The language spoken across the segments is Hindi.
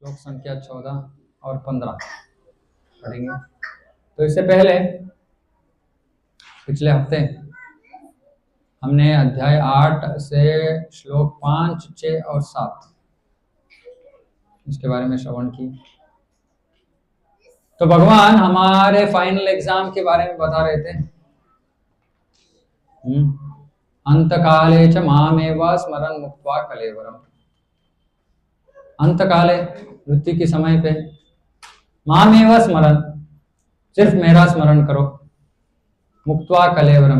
श्लोक संख्या 14 और 15 पढ़ेंगे। तो इससे पहले पिछले हफ्ते हमने अध्याय 8 से श्लोक 5, 6 और 7 इसके बारे में श्रवण की। तो भगवान हमारे फाइनल एग्जाम के बारे में बता रहे थे। अंतकाले च मामेव स्मरन् मुक्त्वा कलेवरम्। अंतकाले मृत्यु के समय पे मामेव स्मरन्, सिर्फ मेरा स्मरण करो। मुक्त्वा कलेवरम,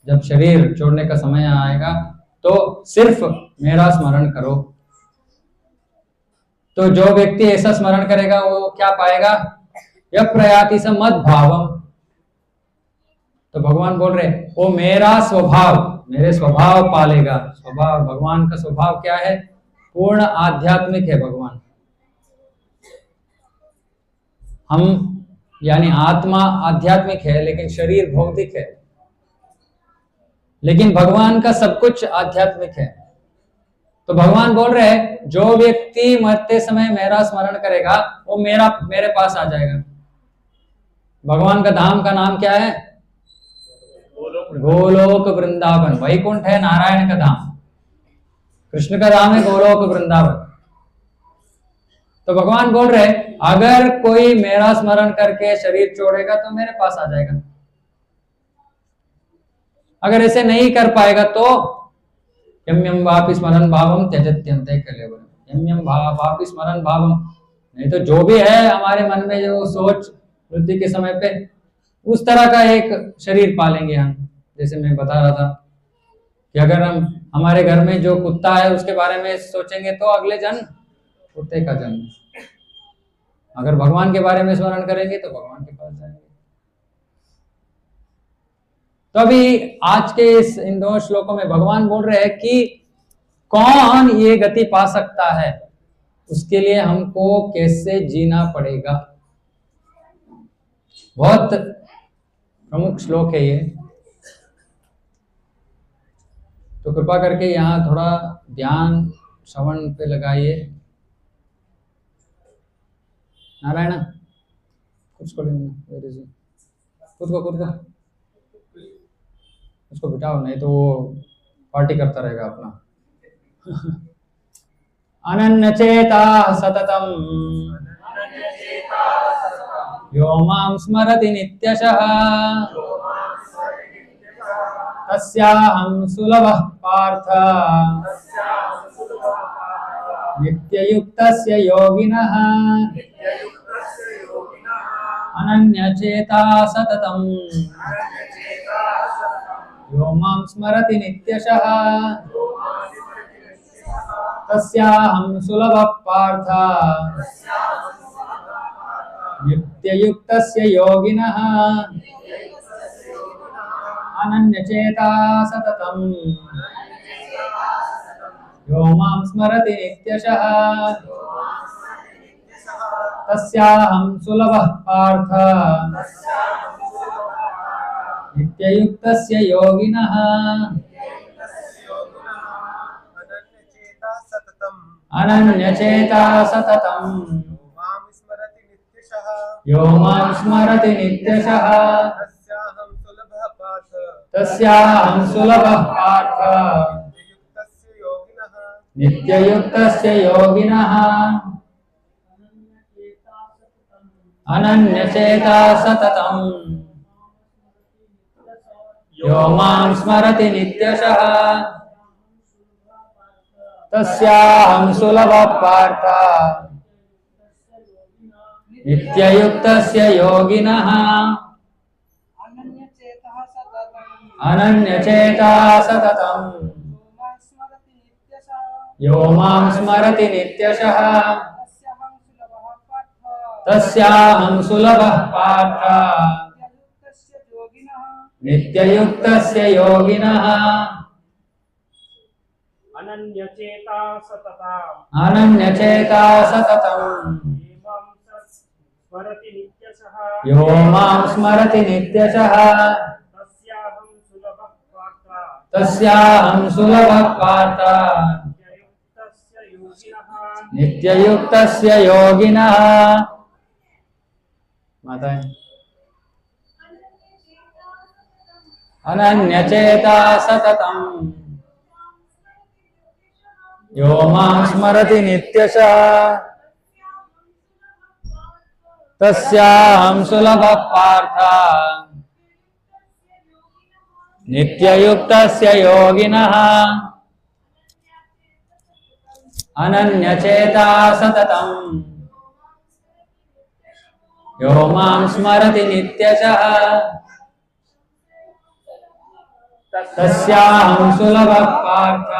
जब शरीर छोड़ने का समय आएगा तो सिर्फ मेरा स्मरण करो। तो जो व्यक्ति ऐसा स्मरण करेगा वो क्या पाएगा? यः प्रयाति स मद्भावम्। तो भगवान बोल रहे वो मेरा स्वभाव, मेरे स्वभाव पालेगा। स्वभाव, भगवान का स्वभाव क्या है? पूर्ण आध्यात्मिक है भगवान। हम यानी आत्मा आध्यात्मिक है लेकिन शरीर भौतिक है, लेकिन भगवान का सब कुछ आध्यात्मिक है। तो भगवान बोल रहे हैं जो व्यक्ति मरते समय मेरा स्मरण करेगा वो मेरे पास आ जाएगा। भगवान का धाम का नाम क्या है? गोलोक वृंदावन। वैकुंठ है नारायण का धाम, कृष्ण का धाम है गोलोक वृंदावन। तो भगवान बोल रहे अगर कोई मेरा स्मरण करके शरीर छोड़ेगा तो मेरे पास आ जाएगा। अगर ऐसे नहीं कर पाएगा तो यम यम वापि स्मरण भावम त्यजत्यन्ते कलेवरम। यम यम वापि स्मरण भावम, नहीं तो जो भी है हमारे मन में जो सोच मृत्यु के समय पे उस तरह का एक शरीर पालेंगे हम। जैसे मैं बता रहा था कि अगर हम हमारे घर में जो कुत्ता है उसके बारे में सोचेंगे तो अगले जन्म कुत्ते का जन्म। अगर भगवान के बारे में स्मरण करेंगे तो भगवान के पास जाएंगे। तो अभी आज के इन दोनों श्लोकों में भगवान बोल रहे हैं कि कौन ये गति पा सकता है, उसके लिए हमको कैसे जीना पड़ेगा। बहुत प्रमुख श्लोक है ये। तो कृपा करके यहाँ थोड़ा ध्यान श्रवण पे लगाइए। नारायण कुछ को खुद को उसको बिठाओ, नहीं तो वो पार्टी करता रहेगा अपना। अनन्य चेता सततम यो मां स्मरति नित्यशः तस्याहं सुलभः पार्थ नित्ययुक्तस्य योगिनः अनन्यचेता सततं यो मां स्मरति नित्यशः तस्याहं सुलभः पार्थ नित्ययुक्तस्य योगिनः अनन्यचेता सततं यो मां स्मरति नित्यशः तस्याहं सुलभः पार्थ नित्ययुक्तस्य योगिनः अनन्यचेता सततं यो मां स्मरति नित्यशः तस्याहं सुलभः पार्थ नित्ययुक्तस्य योगिनः अनन्यचेता सततं यो मां स्मरति नित्यशः तस्याहं सुलभः पार्थ नित्ययुक्तस्य योगिनः अनन्यचेता सततं यो मां स्मरति नित्यशः तस्याहं सुलभः पार्थ नित्ययुक्तस्य योगिनः अनन्यचेता सततं स्मरति नित्यशः यो मां स्मरति नित्यशः तस्याहं सुलभः पार्थ नित्ययुक्तस्य योगिनः माता अनन्यचेता सततम् यो मां स्मरति नित्यशः तस्याहं सुलभः पार्थ नित्ययुक्तस्य योगिनः अनन्यचेता सततम् यो मां स्मरति नित्यशः तस्याहं सुलभः पार्थ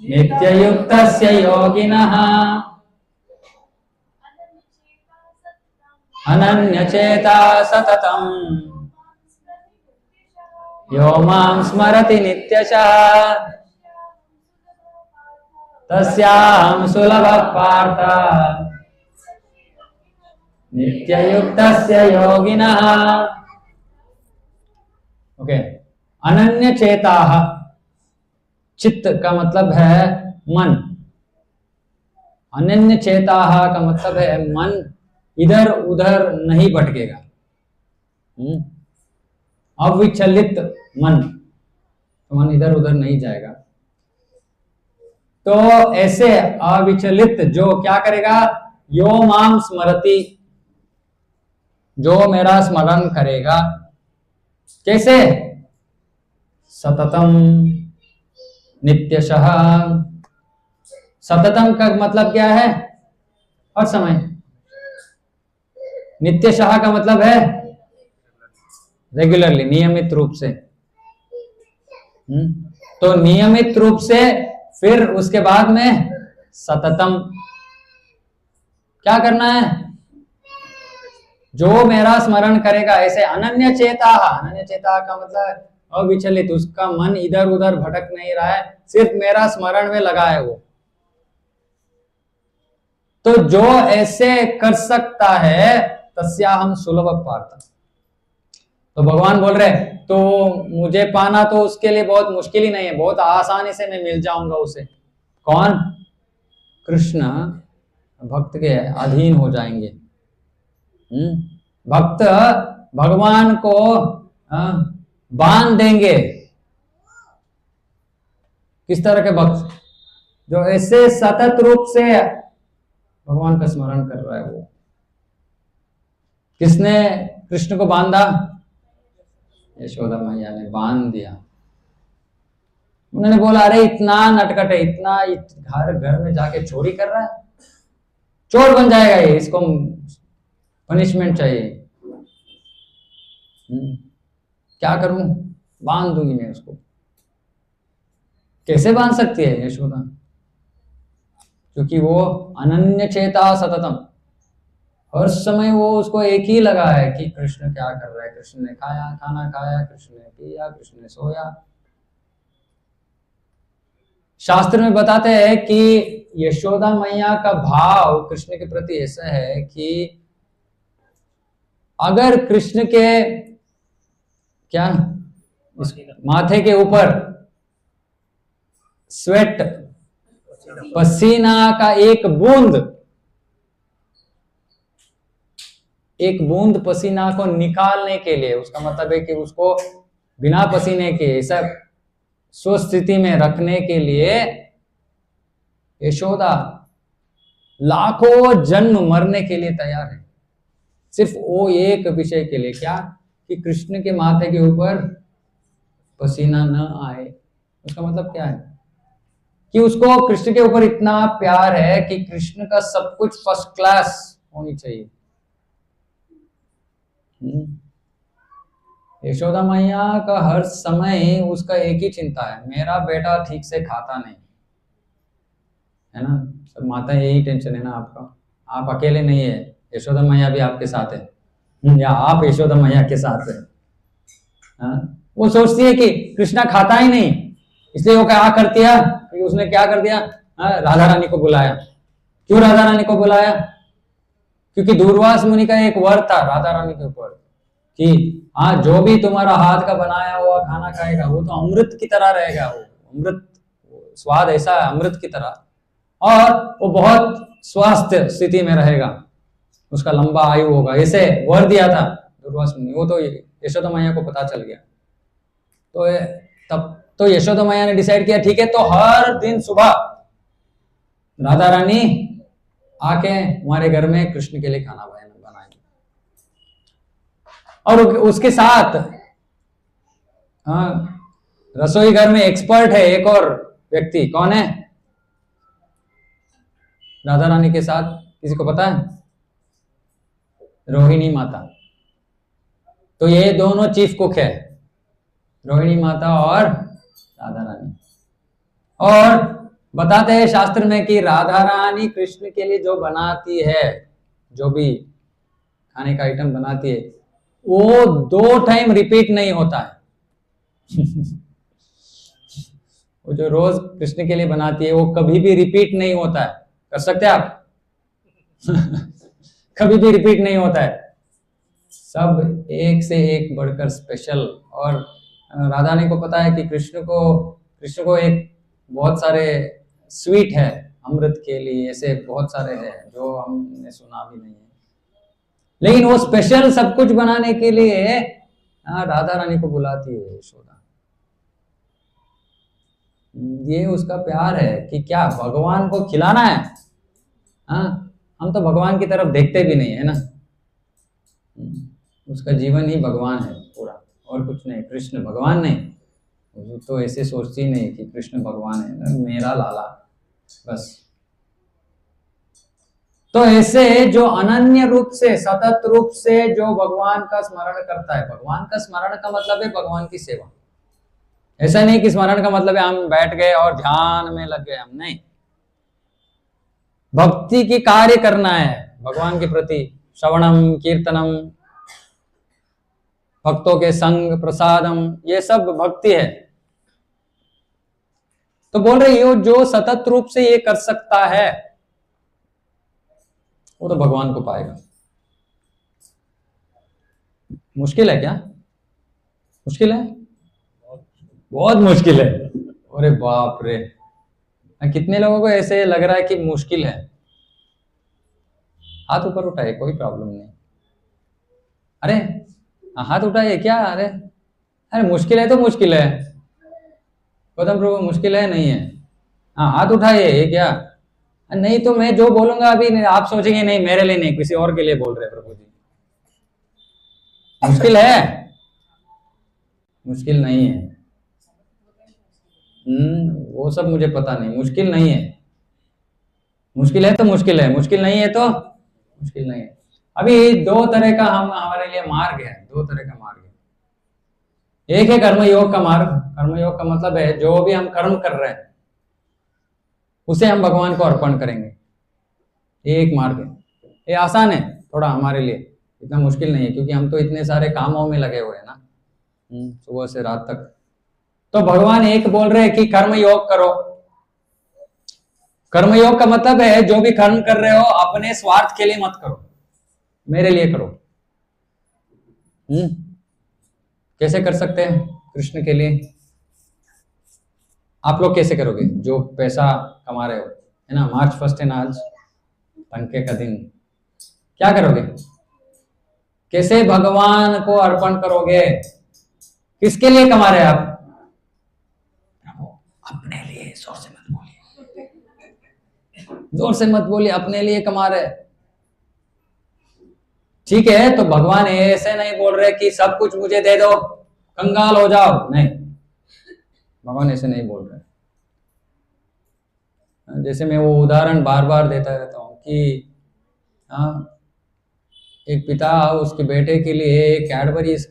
नित्ययुक्तस्य योगिनः अनन्यचेता सततम् यो मां स्मरति नित्यशः तस्याहं सुलभः पार्थ नित्ययुक्तस्य योगिनः। ओके, अनन्य चेताः, चित्त का मतलब है मन, अनन्य चेताः का मतलब है मन इधर उधर नहीं भटकेगा, अविचलित मन, तो मन इधर उधर नहीं जाएगा। तो ऐसे अविचलित जो क्या करेगा, यो माम स्मरति, जो मेरा स्मरण करेगा, कैसे, सततम नित्यशः। सततम का मतलब क्या है, हर समय। नित्यशः का मतलब है रेगुलरली, नियमित रूप से। तो नियमित रूप से, फिर उसके बाद में सततम क्या करना है, जो मेरा स्मरण करेगा, ऐसे अनन्य चेता। अनन्य चेता का मतलब अविचलित, उसका मन इधर उधर भटक नहीं रहा है, सिर्फ मेरा स्मरण में लगा है वो। तो जो ऐसे कर सकता है तस्याहं सुलभ पार्थ। तो भगवान बोल रहे तो मुझे पाना तो उसके लिए बहुत मुश्किल ही नहीं है, बहुत आसानी से मैं मिल जाऊंगा उसे। कौन, कृष्ण भक्त के अधीन हो जाएंगे। भक्त भगवान को बांध देंगे। किस तरह के भक्त, जो ऐसे सतत रूप से भगवान का स्मरण कर रहा है। वो किसने कृष्ण को बांधा, यशोदा मैया ने बांध दिया। उन्होंने बोला अरे इतना नटखट है, इतना घर घर में जाके चोरी कर रहा है, चोर बन जाएगा ये, इसको पनिशमेंट चाहिए। क्या करूं, बांध दूंगी मैं उसको। कैसे बांध सकती है यशोदा, क्योंकि वो अनन्य चेता सततम, हर समय वो उसको एक ही लगा है कि कृष्ण क्या कर रहा है, कृष्ण ने खाया, खाना खाया, कृष्ण ने पिया, कृष्ण ने सोया। शास्त्र में बताते हैं कि यशोदा मैया का भाव कृष्ण के प्रति ऐसा है कि अगर कृष्ण के क्या माथे के ऊपर स्वेट, पसीना का एक बूंद पसीना को निकालने के लिए, उसका मतलब है कि उसको बिना पसीने के ऐसा स्वस्थिति में रखने के लिए यशोदा लाखों जन्म मरने के लिए तैयार है, सिर्फ वो एक विषय के लिए। क्या, कि कृष्ण के माथे के ऊपर पसीना न आए। उसका मतलब क्या है कि उसको कृष्ण के ऊपर इतना प्यार है कि कृष्ण का सब कुछ फर्स्ट क्लास होनी चाहिए। यशोदा मैया का हर समय उसका एक ही चिंता है, मेरा बेटा ठीक से खाता नहीं है ना। सब माता यही टेंशन है ना आपका, आप अकेले नहीं है, यशोदा मैया भी आपके साथ है, या आप यशोदा मैया के साथ है। वो सोचती है कि कृष्णा खाता ही नहीं, इसलिए वो क्या करती है, उसने क्या कर दिया, राधा रानी को बुलाया। क्यों राधा रानी को बुलाया, क्योंकि दूर्वास मुनि का एक वर था राधा रानी के ऊपर कि हाँ, जो भी तुम्हारा हाथ का बनाया हुआ खाना खाएगा वो तो अमृत की तरह रहेगा, वो अमृत स्वाद ऐसा है अमृत की तरह, और वो बहुत स्वास्थ्य स्थिति में रहेगा, उसका लंबा आयु होगा, ऐसे वर दिया था दुर्वासा मुनि। वो तो यशोदा मैया को पता चल गया, तो तब तो यशोदा मैया ने डिसाइड किया ठीक है, तो हर दिन सुबह राधा रानी आके हमारे घर में कृष्ण के लिए खाना बनाएंगे। और उसके साथ रसोई घर में एक्सपर्ट है एक और व्यक्ति, कौन है राधा रानी के साथ, किसी को पता है? रोहिणी माता। तो ये दोनों चीफ कुक है, रोहिणी माता और राधा रानी। और बताते हैं शास्त्र में कि राधा रानी कृष्ण के लिए जो बनाती है, जो भी खाने का आइटम बनाती है, वो 2 टाइम रिपीट नहीं होता है। वो जो रोज कृष्ण के लिए बनाती है वो कभी भी रिपीट नहीं होता है। कर सकते हैं आप? कभी भी रिपीट नहीं होता है, सब एक से एक बढ़कर स्पेशल। और राधा रानी को पता है कि कृष्ण को एक बहुत सारे स्वीट है अमृत के लिए, ऐसे बहुत सारे हैं जो हमने सुना भी नहीं है, लेकिन वो स्पेशल सब कुछ बनाने के लिए राधा रानी को बुलाती है यशोदा। ये उसका प्यार है कि क्या भगवान को खिलाना है। हम तो भगवान की तरफ देखते भी नहीं है ना, उसका जीवन ही भगवान है पूरा, और कुछ नहीं। कृष्ण भगवान नहीं, वो तो ऐसे सोचती नहीं कि कृष्ण भगवान है, मेरा लाला बस। तो ऐसे जो अनन्य रूप से, सतत रूप से जो भगवान का स्मरण करता है, भगवान का स्मरण का मतलब है भगवान की सेवा। ऐसा नहीं कि स्मरण का मतलब है हम बैठ गए और ध्यान में लग गए, हम नहीं। भक्ति की कार्य करना है भगवान के प्रति, श्रवणम कीर्तनम, भक्तों के संग, प्रसादम, ये सब भक्ति है। तो बोल रही हो जो सतत रूप से ये कर सकता है वो तो भगवान को पाएगा। मुश्किल है क्या? मुश्किल है, बहुत मुश्किल है। अरे बाप रे, कितने लोगों को ऐसे लग रहा है कि मुश्किल है? हाथ ऊपर उठाए, कोई प्रॉब्लम नहीं। अरे हाथ उठाइए, क्या? अरे मुश्किल है तो मुश्किल है। गौतम प्रभु मुश्किल है नहीं है? हाँ हाथ उठाइए, ये क्या? नहीं तो मैं जो बोलूंगा अभी आप सोचेंगे नहीं मेरे लिए नहीं, किसी और के लिए बोल रहे प्रभु जी। मुश्किल है? मुश्किल नहीं है। वो सब मुझे पता नहीं, मुश्किल नहीं है। मुश्किल है तो मुश्किल है, मुश्किल नहीं है तो मुश्किल नहीं है। अभी 2 तरह का हमारे लिए मार्ग है, 2 तरह का मार्ग है। एक है कर्मयोग का मार्ग। कर्मयोग का मतलब है जो भी हम कर्म कर रहे हैं उसे हम भगवान को अर्पण करेंगे, ये एक मार्ग है। ये आसान है थोड़ा हमारे लिए, इतना मुश्किल नहीं है, क्योंकि हम तो इतने सारे कामों में लगे हुए हैं ना, सुबह से रात तक। तो भगवान एक बोल रहे हैं कि कर्मयोग करो। कर्मयोग का मतलब है जो भी कर्म कर रहे हो अपने स्वार्थ के लिए मत करो, मेरे लिए करो। कैसे कर सकते हैं कृष्ण के लिए? आप लोग कैसे करोगे जो पैसा कमा रहे हो, है ना? मार्च 1 है ना आज, पंखे का दिन। क्या करोगे? कैसे भगवान को अर्पण करोगे? किसके लिए कमा रहे हैं आप? अपने लिए। जोर से मत बोलिए, जोर से मत बोलिए, अपने लिए कमा रहे। ठीक है, तो भगवान ऐसे नहीं बोल रहे कि सब कुछ मुझे दे दो, कंगाल हो जाओ, नहीं, भगवान ऐसे नहीं बोल रहे। जैसे मैं वो उदाहरण बार बार देता रहता हूँ कि एक पिता उसके बेटे के लिए एक कैडबरीज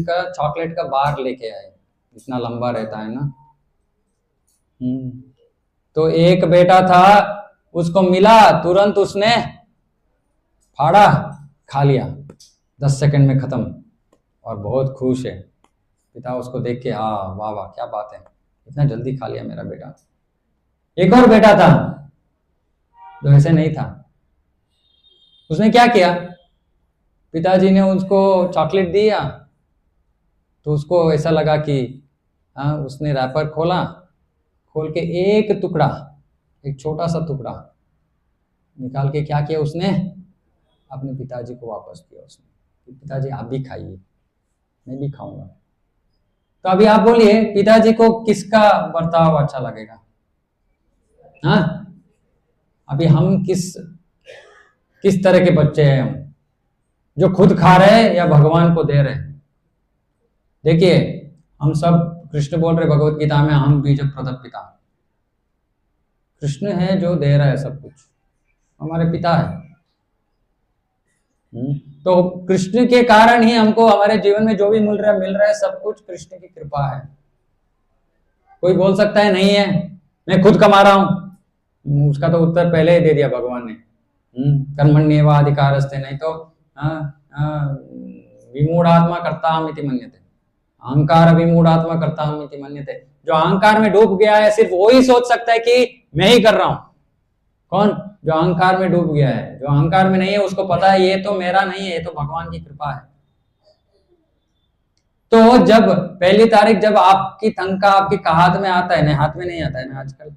का चॉकलेट का बार लेके आए, इतना लंबा रहता है ना। तो एक बेटा था, उसको मिला, तुरंत उसने फाड़ा, खा लिया, 10 सेकंड में खत्म, और बहुत खुश है। पिता उसको देख के वाह वाह क्या बात है, इतना जल्दी खा लिया मेरा बेटा। एक और बेटा था जो ऐसे नहीं था, उसने क्या किया, पिताजी ने उसको चॉकलेट दिया तो उसको ऐसा लगा कि उसने रैपर खोला खोल के एक टुकड़ा, एक छोटा सा टुकड़ा निकाल के क्या किया उसने, अपने पिताजी को वापस दिया उसने। पिताजी आप भी खाइए, मैं भी खाऊंगा। तो अभी आप बोलिए पिताजी को किसका बर्ताव अच्छा लगेगा? हाँ, अभी हम किस तरह के बच्चे हैं? हम जो खुद खा रहे हैं या भगवान को दे रहे हैं? देखिए हम सब, कृष्ण बोल रहे भगवत गीता में, हम बीज प्रदत्त पिता। कृष्ण है जो दे रहा है सब कुछ, हमारे पिता है। तो कृष्ण के कारण ही हमको हमारे जीवन में जो भी मिल रहा है सब कुछ कृष्ण की कृपा है। कोई बोल सकता है नहीं है, मैं खुद कमा रहा हूं, उसका तो उत्तर पहले ही दे दिया भगवान ने। कर्मण्येवाधिकारस्ते, नहीं तो विमूढ़ात्मा कर्ताहम् इति मन्यते, अहंकार विमूढ़ात्मा कर्ताहम् इति मन्यते। जो अहंकार में डूब गया है सिर्फ वही सोच सकता है कि मैं ही कर रहा हूं। कौन? जो अहंकार में डूब गया है। जो अहंकार में नहीं है उसको पता है ये तो मेरा नहीं है, ये तो भगवान की कृपा है। तो जब पहली तारीख जब आपकी तनख्वाह आपके हाथ में आता है, नहीं हाथ में नहीं आता है ना, आजकल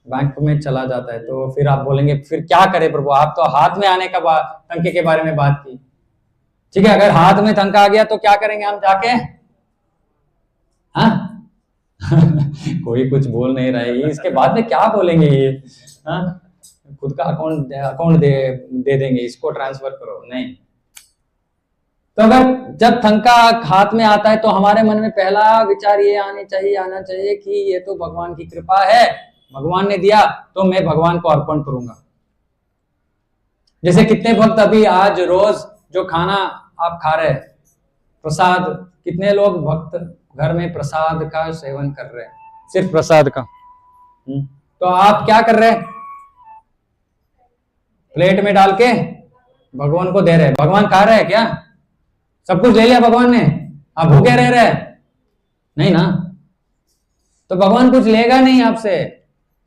बैंक में चला जाता है, तो फिर आप बोलेंगे फिर क्या करे प्रभु, आप तो हाथ में आने का तनखे के बारे में बात की। ठीक है, अगर हाथ में तनख्वाह आ गया तो क्या करेंगे हम जाके? हाँ कोई कुछ बोल नहीं रहा है, इसके बाद में क्या बोलेंगे ये? हाँ, खुद का अकाउंट दे देंगे, इसको ट्रांसफर करो, नहीं। तो अगर जब तनख्वाह हाथ में आता है तो हमारे मन में पहला विचार ये आना चाहिए कि ये तो भगवान की कृपा है, भगवान ने दिया तो मैं भगवान को अर्पण करूंगा। जैसे कितने भक्त अभी आज रोज जो खाना आप खा रहे हैं, प्रसाद, कितने लोग भक्त घर में प्रसाद का सेवन कर रहे हैं, सिर्फ प्रसाद का। तो आप क्या कर रहे हैं? प्लेट में डाल के भगवान को दे रहे हैं। भगवान खा रहे हैं क्या? सब कुछ ले लिया भगवान ने, आप भूखे रह रहे? नहीं ना। तो भगवान कुछ लेगा नहीं आपसे,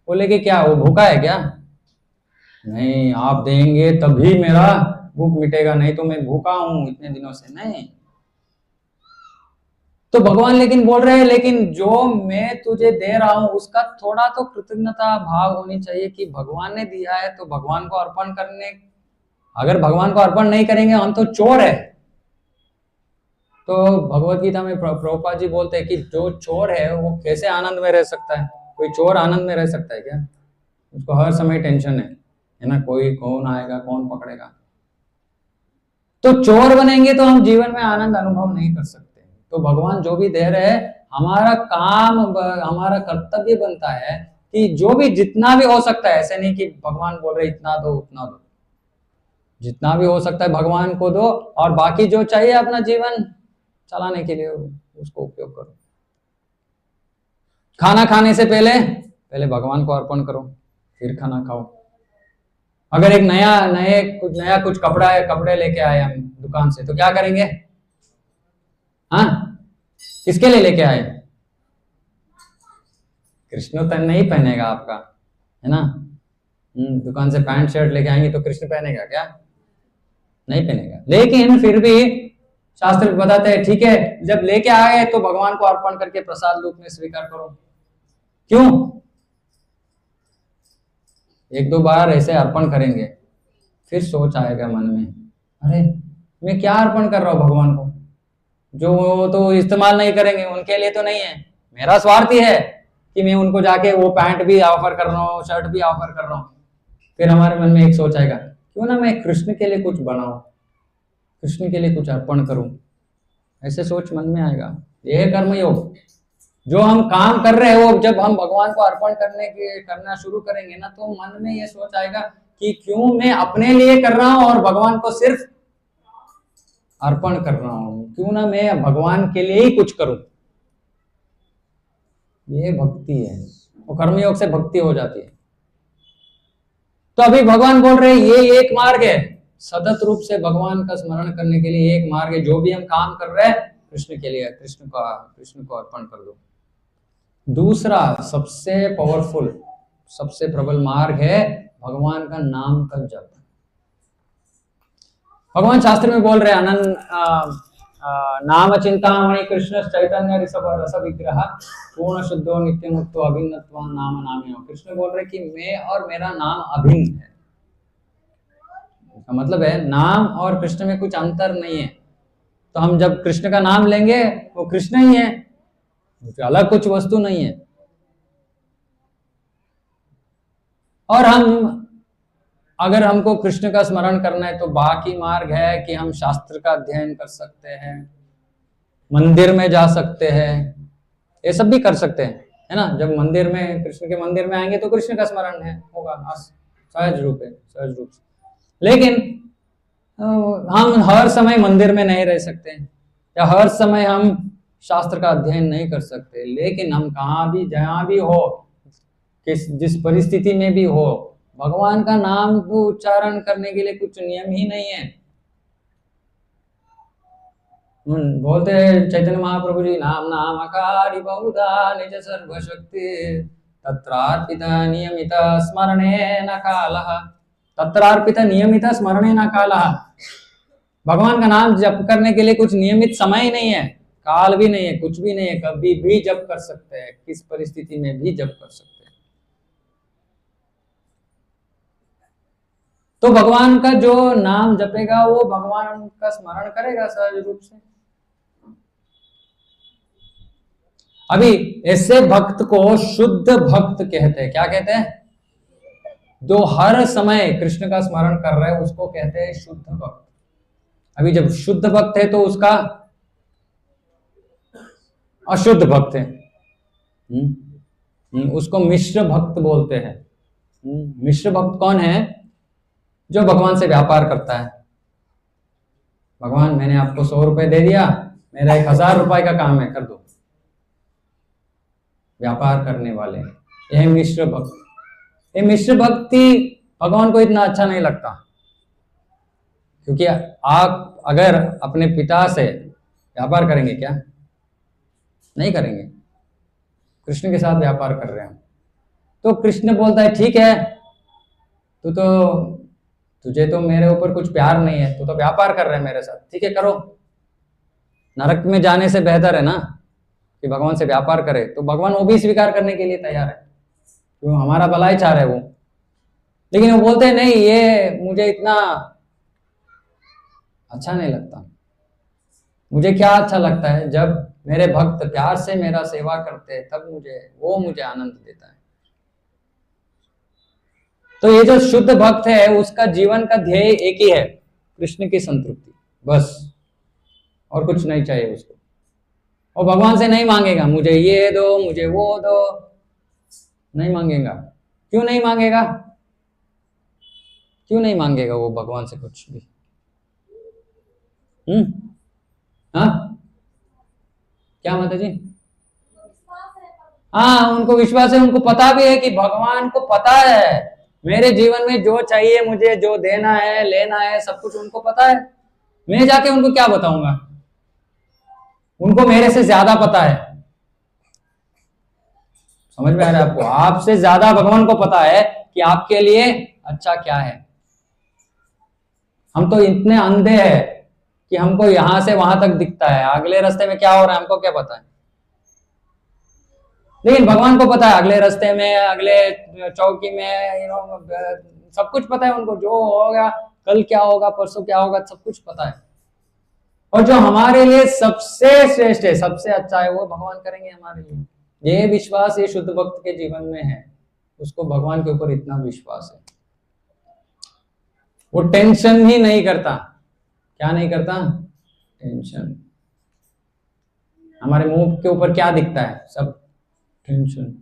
बोलेगे क्या वो भूखा है क्या? नहीं, आप देंगे तभी मेरा भूख मिटेगा, नहीं तो मैं भूखा हूं इतने दिनों से, नहीं। तो भगवान लेकिन बोल रहे हैं, लेकिन जो मैं तुझे दे रहा हूं उसका थोड़ा तो कृतज्ञता भाव होनी चाहिए कि भगवान ने दिया है तो भगवान को अर्पण करने। अगर भगवान को अर्पण नहीं करेंगे हम तो चोर है। तो भगवत गीता में प्रभुपाद जी बोलते हैं कि जो चोर है वो कैसे आनंद में रह सकता है? कोई चोर आनंद में रह सकता है क्या? उसको हर समय टेंशन है ना, कोई कौन आएगा, कौन पकड़ेगा। तो चोर बनेंगे तो हम जीवन में आनंद अनुभव नहीं कर सकते। तो भगवान जो भी दे रहे हैं, हमारा काम, हमारा कर्तव्य बनता है कि जो भी जितना भी हो सकता है, ऐसे नहीं कि भगवान बोल रहे इतना दो उतना दो, जितना भी हो सकता है भगवान को दो, और बाकी जो चाहिए अपना जीवन चलाने के लिए उसको उपयोग करो। खाना खाने से पहले भगवान को अर्पण करो, फिर खाना खाओ। अगर एक नया कुछ कपड़े लेके आए हम दुकान से, तो क्या करेंगे? हाँ, किसके लिए लेके आए? कृष्ण तो नहीं पहनेगा आपका, है ना। दुकान से पैंट शर्ट लेके आएंगे तो कृष्ण पहनेगा क्या? नहीं पहनेगा। लेकिन फिर भी शास्त्र बताते हैं ठीक है, जब लेके आए तो भगवान को अर्पण करके प्रसाद रूप में स्वीकार करो। क्यों? एक दो बार ऐसे अर्पण करेंगे, फिर सोच आएगा मन में, अरे मैं क्या अर्पण कर रहा हूं भगवान को, जो वो तो इस्तेमाल नहीं करेंगे, उनके लिए तो नहीं है। मेरा स्वार्थ ही है कि मैं उनको जाके वो पैंट भी ऑफर कर रहा हूँ, शर्ट भी ऑफर कर रहा हूँ। फिर हमारे मन में एक सोच आएगा, क्यों ना मैं कृष्ण के लिए कुछ बनाऊं, कृष्ण के लिए कुछ अर्पण करूं, ऐसे सोच मन में आएगा। यह कर्मयोग जो हम काम कर रहे हैं, वो जब हम भगवान को अर्पण करना शुरू करेंगे ना, तो मन में ये सोच आएगा कि क्यों मैं अपने लिए कर रहा हूं और भगवान को सिर्फ अर्पण कर रहा हूं, क्यों ना मैं भगवान के लिए ही कुछ करूं। ये भक्ति है, वो कर्मयोग से भक्ति हो जाती है। तो अभी भगवान बोल रहे हैं ये एक मार्ग है, सतत रूप से भगवान का स्मरण करने के लिए एक मार्ग है। जो भी हम काम कर रहे हैं कृष्ण के लिए, कृष्ण को अर्पण कर दो। दूसरा सबसे पावरफुल, सबसे प्रबल मार्ग है भगवान का नाम का जप। भगवान शास्त्र में बोल रहे हैं नाम चिंतामणि कृष्ण चैतन्य ऋषभ रस विग्रह पूर्ण शुद्धो नित्य मुक्तो अभिन्नत्व नाम नामियो। कृष्ण बोल रहे कि मैं और मेरा नाम अभिन्न है। इसका मतलब है नाम और कृष्ण में कुछ अंतर नहीं है। तो हम जब कृष्ण का नाम लेंगे वो कृष्ण ही है, अलग कुछ वस्तु नहीं है। और हम अगर हमको कृष्ण का स्मरण करना है तो बाकी मार्ग है कि हम शास्त्र का अध्ययन कर सकते हैं, मंदिर में जा सकते हैं, ये सब भी कर सकते हैं, है ना। जब मंदिर में कृष्ण के मंदिर में आएंगे तो कृष्ण का स्मरण है होगा सहज रूप से। लेकिन हम हर समय मंदिर में नहीं रह सकते या हर समय हम शास्त्र का अध्ययन नहीं कर सकते। लेकिन हम कहाँ भी जहाँ भी हो, जिस परिस्थिति में भी हो, भगवान का नाम को उच्चारण करने के लिए कुछ नियम ही नहीं है। बोलते हैं चैतन्य महाप्रभु जी, नाम नामकारी बहुधा निज सर्वशक्ति तत्रार्पित नियमित स्मरणे न कालः। तत्रार्पित नियमित स्मरणे न कालः। भगवान का नाम जप करने के लिए कुछ नियमित समय ही नहीं है, काल भी नहीं है, कुछ भी नहीं है। कभी भी जप कर सकते हैं, किस परिस्थिति में भी जप कर सकते हैं। तो भगवान का जो नाम जपेगा वो भगवान का स्मरण करेगा सहज रूप से। अभी ऐसे भक्त को शुद्ध भक्त कहते हैं। क्या कहते हैं? जो हर समय कृष्ण का स्मरण कर रहे हैं उसको कहते हैं शुद्ध भक्त। अभी जब शुद्ध भक्त है तो उसका अशुद्ध भक्त है, उसको मिश्र भक्त बोलते हैं। मिश्र भक्त कौन है? जो भगवान से व्यापार करता है। भगवान मैंने आपको 100 रुपए दे दिया, मेरा 1000 रुपए का काम है, कर दो। व्यापार करने वाले, यह मिश्र भक्त। ये मिश्र भक्ति भगवान को इतना अच्छा नहीं लगता, क्योंकि आप अगर अपने पिता से व्यापार करेंगे क्या? नहीं करेंगे। कृष्ण के साथ व्यापार कर रहे हैं तो कृष्ण बोलता है ठीक है, तुझे तो मेरे ऊपर कुछ प्यार नहीं है, तू तो व्यापार कर रहे है मेरे साथ, ठीक है करो। नरक में जाने से बेहतर है ना कि भगवान से व्यापार करे। तो भगवान वो भी स्वीकार करने के लिए तैयार है, क्यों? हमारा भला ही चाह रहे वो। लेकिन वो बोलते हैं नहीं, ये मुझे इतना अच्छा नहीं लगता। मुझे क्या अच्छा लगता है? जब मेरे भक्त प्यार से मेरा सेवा करते हैं तब मुझे आनंद देता है। तो ये जो शुद्ध भक्त है उसका जीवन का ध्येय एक ही है, कृष्ण की संतृप्ति, बस, और कुछ नहीं चाहिए उसको। और भगवान से नहीं मांगेगा मुझे ये दो, मुझे वो दो, नहीं मांगेगा। क्यों नहीं मांगेगा? क्यों नहीं मांगेगा वो भगवान से कुछ भी? हाँ, क्या माता जी? हाँ, उनको विश्वास है, उनको पता भी है कि भगवान को पता है मेरे जीवन में जो चाहिए, मुझे जो देना है, लेना है, सब कुछ उनको पता है। मैं जाके उनको क्या बताऊंगा? उनको मेरे से ज्यादा पता है। समझ में आ रहा है आपको? आपसे ज्यादा भगवान को पता है कि आपके लिए अच्छा क्या है। हम तो इतने अंधे हैं कि हमको यहां से वहां तक दिखता है, अगले रास्ते में क्या हो रहा है हमको क्या पता है। लेकिन भगवान को पता है अगले रास्ते में, अगले चौकी में, सब कुछ पता है उनको। जो होगा, कल क्या होगा, परसों क्या होगा, सब कुछ पता है। और जो हमारे लिए सबसे श्रेष्ठ है, सबसे अच्छा है, वो भगवान करेंगे हमारे लिए। ये विश्वास ये शुद्ध भक्त के जीवन में है, उसको भगवान के ऊपर इतना विश्वास है। वो टेंशन ही नहीं करता। क्या नहीं करता? टेंशन। हमारे मुंह के ऊपर क्या दिखता है? सब टेंशन।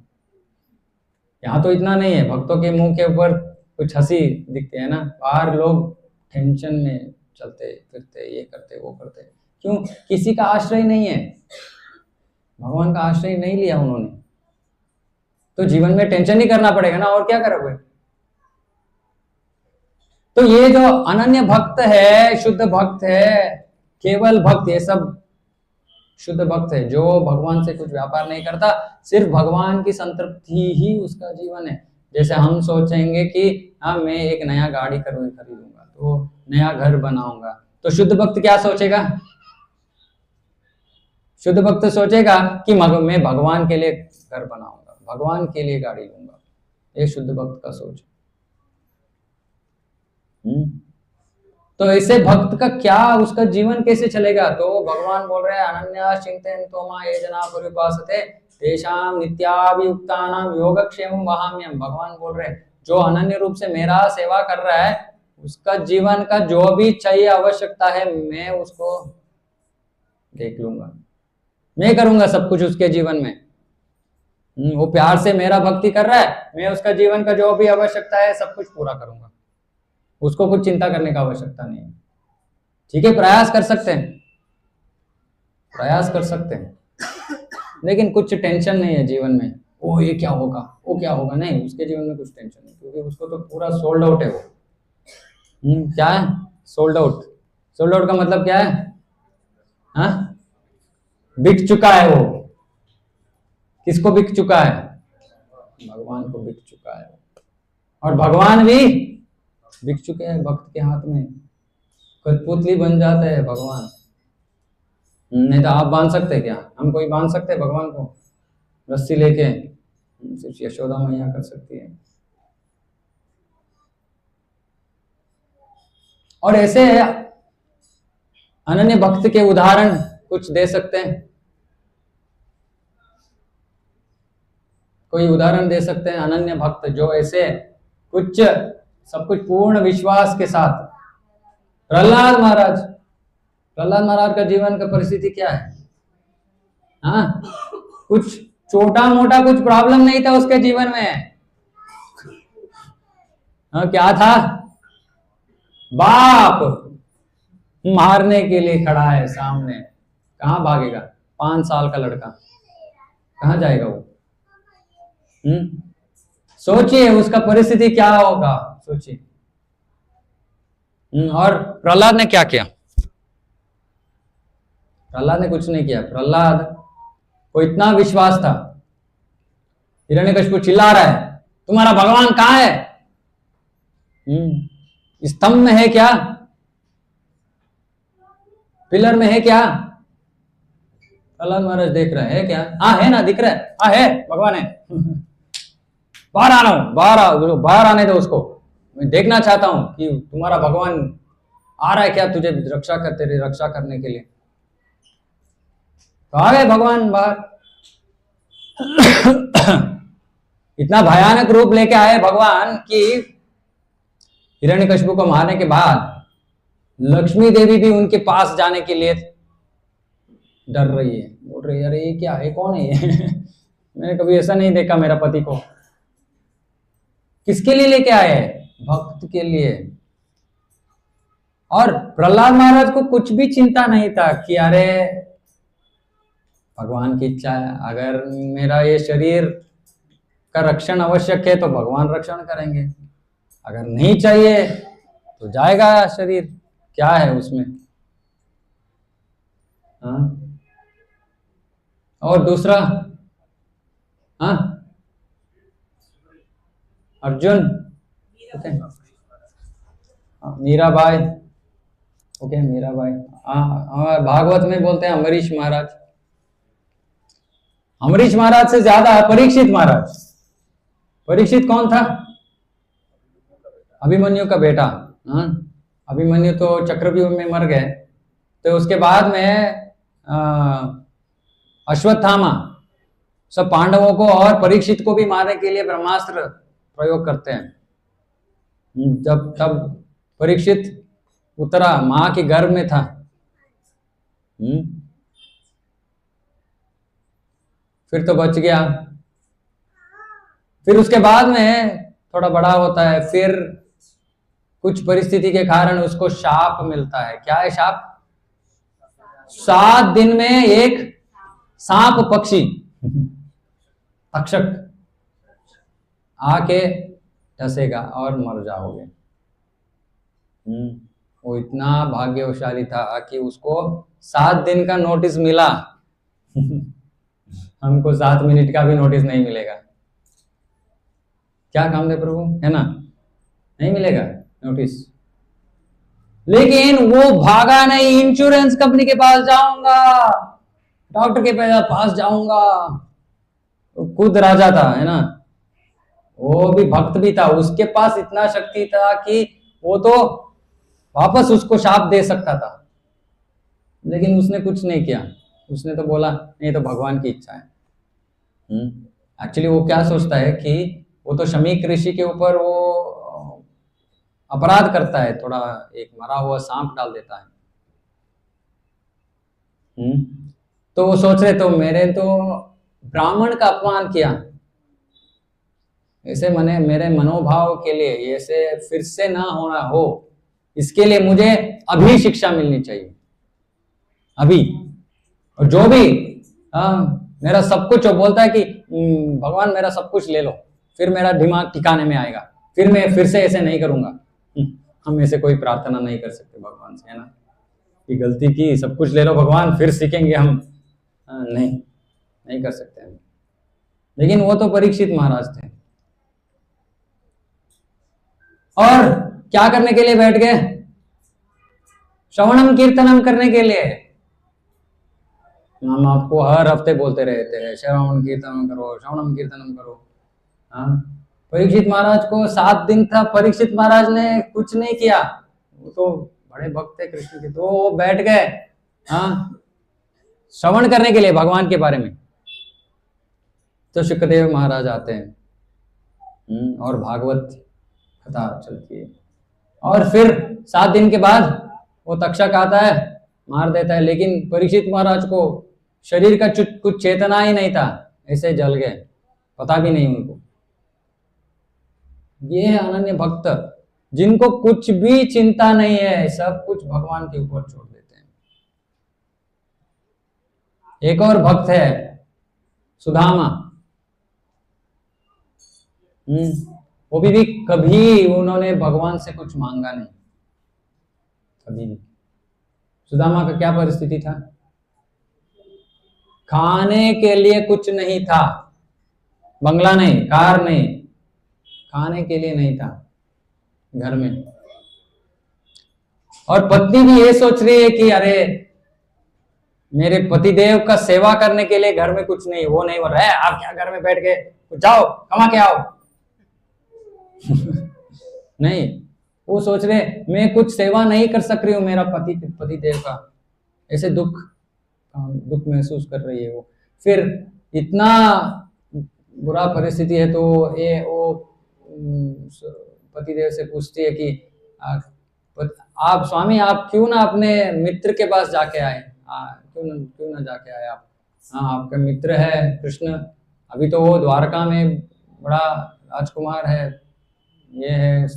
यहाँ तो इतना नहीं है, भक्तों के मुंह के ऊपर कुछ हंसी दिखते है ना, बाहर लोग टेंशन में चलते फिरते, ये करते वो करते। क्यों? किसी का आश्रय नहीं है, भगवान का आश्रय नहीं लिया उन्होंने, तो जीवन में टेंशन ही करना पड़ेगा ना, और क्या करोगे? तो ये जो अनन्य भक्त है, शुद्ध भक्त है, केवल भक्त, ये सब शुद्ध भक्त है, जो भगवान से कुछ व्यापार नहीं करता, सिर्फ भगवान की संतृप्ति ही उसका जीवन है। जैसे हम सोचेंगे कि हाँ मैं एक नया गाड़ी खरीदूंगा, तो नया घर बनाऊंगा, तो शुद्ध भक्त क्या सोचेगा? शुद्ध भक्त सोचेगा कि मैं भगवान के लिए घर बनाऊंगा, भगवान के लिए गाड़ी लूंगा। ये शुद्ध भक्त का सोच। तो ऐसे भक्त का क्या, उसका जीवन कैसे चलेगा? तो भगवान बोल रहे हैं अनन्या चिंतयन्तो मां ये जना पर्युपासते तेषां नित्याभियुक्तानां योगक्षेमं वहाम्यहम्। भगवान बोल रहे हैं जो अनन्य रूप से मेरा सेवा कर रहा है उसका जीवन का जो भी चाहिए आवश्यकता है मैं उसको देख लूंगा, मैं करूंगा सब कुछ उसके जीवन में। वो प्यार से मेरा भक्ति कर रहा है, मैं उसका जीवन का जो भी आवश्यकता है सब कुछ पूरा करूंगा, उसको कुछ चिंता करने का आवश्यकता नहीं है। ठीक है, प्रयास कर सकते हैं, प्रयास कर सकते हैं, लेकिन कुछ टेंशन नहीं है जीवन में। ओ ये क्या होगा, वो क्या होगा, नहीं, उसके जीवन में कुछ टेंशन नहीं, क्योंकि उसको तो पूरा सोल्ड आउट है वो। क्या है सोल्ड आउट? सोल्ड आउट का मतलब क्या है? हाँ, बिक चुका है वो। किसको बिक चुका है? भगवान को बिक चुका है। और भगवान भी बिक चुके हैं भक्त के हाथ में, कठपुतली बन जाते हैं भगवान। नहीं तो आप बांध सकते क्या? हम कोई बांध सकते हैं भगवान को रस्सी लेके? सिर्फ यशोदा मैया कर सकती है। और ऐसे अनन्य भक्त के उदाहरण कुछ दे सकते हैं? कोई उदाहरण दे सकते हैं अनन्य भक्त जो ऐसे कुछ सब कुछ पूर्ण विश्वास के साथ? प्रहलाद महाराज, प्रहलाद महाराज का जीवन का परिस्थिति क्या है? हाँ, कुछ छोटा मोटा कुछ प्रॉब्लम नहीं था उसके जीवन में। हाँ, क्या था? बाप मारने के लिए खड़ा है सामने, कहां भागेगा? 5 साल का लड़का कहां जाएगा वो? सोचिए उसका परिस्थिति क्या होगा, सोचिए। और प्रहलाद ने क्या किया? प्रहलाद ने कुछ नहीं किया। प्रहलाद को इतना विश्वास था, हिरण्यकशिपु चिल्ला रहा है तुम्हारा भगवान कहाँ है? स्तंभ में है क्या? पिलर में है क्या? प्रहलाद महाराज देख रहे हैं क्या? हाँ है ना, दिख रहा है, हाँ है, भगवान है। बाहर आना, बाहर आने दो उसको, मैं देखना चाहता हूं कि तुम्हारा भगवान आ रहा है क्या तुझे रक्षा करने के लिए। तो आ गए भगवान बाहर। इतना भयानक रूप लेके आए भगवान कि हिरण्यकशिपु को मारने के बाद लक्ष्मी देवी भी उनके पास जाने के लिए डर रही है, बोल रही है अरे ये क्या है, कौन है ये? मैंने कभी ऐसा नहीं देखा मेरा पति को। किसके लिए लेके आए? भक्त के लिए। और प्रहलाद महाराज को कुछ भी चिंता नहीं था कि अरे भगवान की इच्छा है, अगर मेरा ये शरीर का रक्षण आवश्यक है तो भगवान रक्षण करेंगे, अगर नहीं चाहिए तो जाएगा शरीर, क्या है उसमें। हाँ, और दूसरा, हाँ अर्जुन, ओके, मीराबाई, ओके मीराबाई। भागवत में बोलते हैं अम्बरीश महाराज। अम्बरीश महाराज से ज्यादा परीक्षित महाराज। परीक्षित कौन था? अभिमन्यु का बेटा। हाँ, अभिमन्यु तो चक्रव्यूह में मर गए, तो उसके बाद में अश्वत्थामा सब पांडवों को और परीक्षित को भी मारने के लिए ब्रह्मास्त्र प्रयोग करते हैं। जब तब परीक्षित उतरा, मां के गर्भ में था। फिर तो बच गया। फिर उसके बाद में थोड़ा बड़ा होता है, फिर कुछ परिस्थिति के कारण उसको शाप मिलता है। क्या है शाप? 7 दिन में एक सांप पक्षी तक्षक आके डसेगा और मर जाओगे। वो इतना भाग्यशाली था कि उसको 7 दिन का नोटिस मिला। हमको 7 मिनट का भी नोटिस नहीं मिलेगा। क्या काम दे प्रभु, है ना, नहीं मिलेगा नोटिस। लेकिन वो भागा नहीं, इंश्योरेंस कंपनी के पास जाऊंगा, डॉक्टर के पास जाऊंगा, खुद राजा था, है ना, वो भी भक्त भी था, उसके पास इतना शक्ति था कि वो तो वापस उसको शाप दे सकता था, लेकिन उसने कुछ नहीं किया। उसने तो बोला नहीं, तो भगवान की इच्छा है। एक्चुअली वो क्या सोचता है कि वो तो शमीक ऋषि के ऊपर वो अपराध करता है, थोड़ा एक मरा हुआ सांप डाल देता है। तो वो सोच रहे तो मेरे तो ब्राह्मण का अपमान किया, ऐसे मने मेरे मनोभाव के लिए ऐसे फिर से ना होना हो, इसके लिए मुझे अभी शिक्षा मिलनी चाहिए, अभी। और जो भी मेरा सब कुछ, वो बोलता है कि भगवान मेरा सब कुछ ले लो, फिर मेरा दिमाग ठिकाने में आएगा, फिर मैं फिर से ऐसे नहीं करूंगा। हम ऐसे कोई प्रार्थना नहीं कर सकते भगवान से, है ना, कि गलती की, सब कुछ ले लो भगवान, फिर सीखेंगे हम। नहीं कर सकते हम। लेकिन वो तो परीक्षित महाराज थे, और क्या करने के लिए बैठ गए? श्रवणम कीर्तनम करने के लिए। हम आपको हर हफ्ते बोलते रहते हैं श्रवण कीर्तन करो, श्रवणम कीर्तनम करो। परीक्षित महाराज को 7 दिन था, परीक्षित महाराज ने कुछ नहीं किया, वो तो बड़े भक्त थे कृष्ण के, तो वो बैठ गए श्रवण करने के लिए भगवान के बारे में। तो शुक्रदेव महाराज आते हैं और भागवत कथा चलती है, और फिर 7 दिन के बाद वो तक्षक आता है, मार देता है, लेकिन परीक्षित महाराज को शरीर का कुछ चेतना ही नहीं था, ऐसे जल गए, पता भी नहीं उनको। ये है अनन्य भक्त, जिनको कुछ भी चिंता नहीं है, सब कुछ भगवान के ऊपर छोड़ देते हैं। एक और भक्त है सुदामा। वो भी कभी उन्होंने भगवान से कुछ मांगा नहीं, कभी भी। सुदामा का क्या परिस्थिति था? खाने के लिए कुछ नहीं था, बंगला नहीं, कार नहीं, खाने के लिए नहीं था घर में। और पत्नी भी ये सोच रही है कि अरे मेरे पतिदेव का सेवा करने के लिए घर में कुछ नहीं, वो नहीं बोल रहा है आप क्या घर में बैठ के जाओ कमा के आओ। नहीं, वो सोच रहे मैं कुछ सेवा नहीं कर सक रही हूँ मेरा पतिदेव का, ऐसे दुख महसूस कर रही है वो। फिर इतना बुरा परिस्थिति है, तो ये वो पतिदेव से पूछती है कि आप स्वामी, आप क्यों ना अपने मित्र के पास जाके आए, क्यों ना जाके आए आप? आपका मित्र है कृष्ण, अभी तो वो द्वारका में बड़ा राजकुमार है, ये है,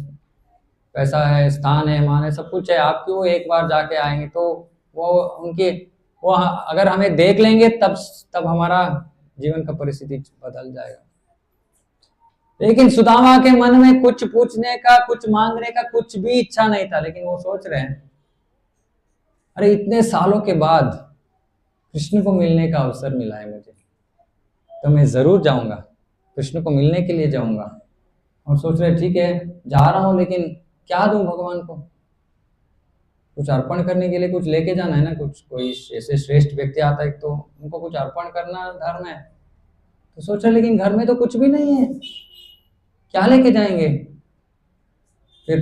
पैसा है, स्थान है, मान है, सब कुछ है, आप क्यों एक बार जाके आएंगे? तो वो अगर हमें देख लेंगे तब हमारा जीवन का परिस्थिति बदल जाएगा। लेकिन सुदामा के मन में कुछ पूछने का, कुछ मांगने का कुछ भी इच्छा नहीं था, लेकिन वो सोच रहे हैं अरे इतने सालों के बाद कृष्ण को मिलने का अवसर मिला है मुझे, तो मैं जरूर जाऊंगा, कृष्ण को मिलने के लिए जाऊंगा। और सोच रहे ठीक है जा रहा हूं, लेकिन क्या दूं भगवान को? कुछ अर्पण करने के लिए कुछ लेके जाना है ना, कुछ कोई ऐसे श्रेष्ठ व्यक्ति आता है तो उनको कुछ अर्पण करना धर्म है। तो सोच रहे लेकिन घर में तो कुछ भी नहीं है, क्या लेके जाएंगे? फिर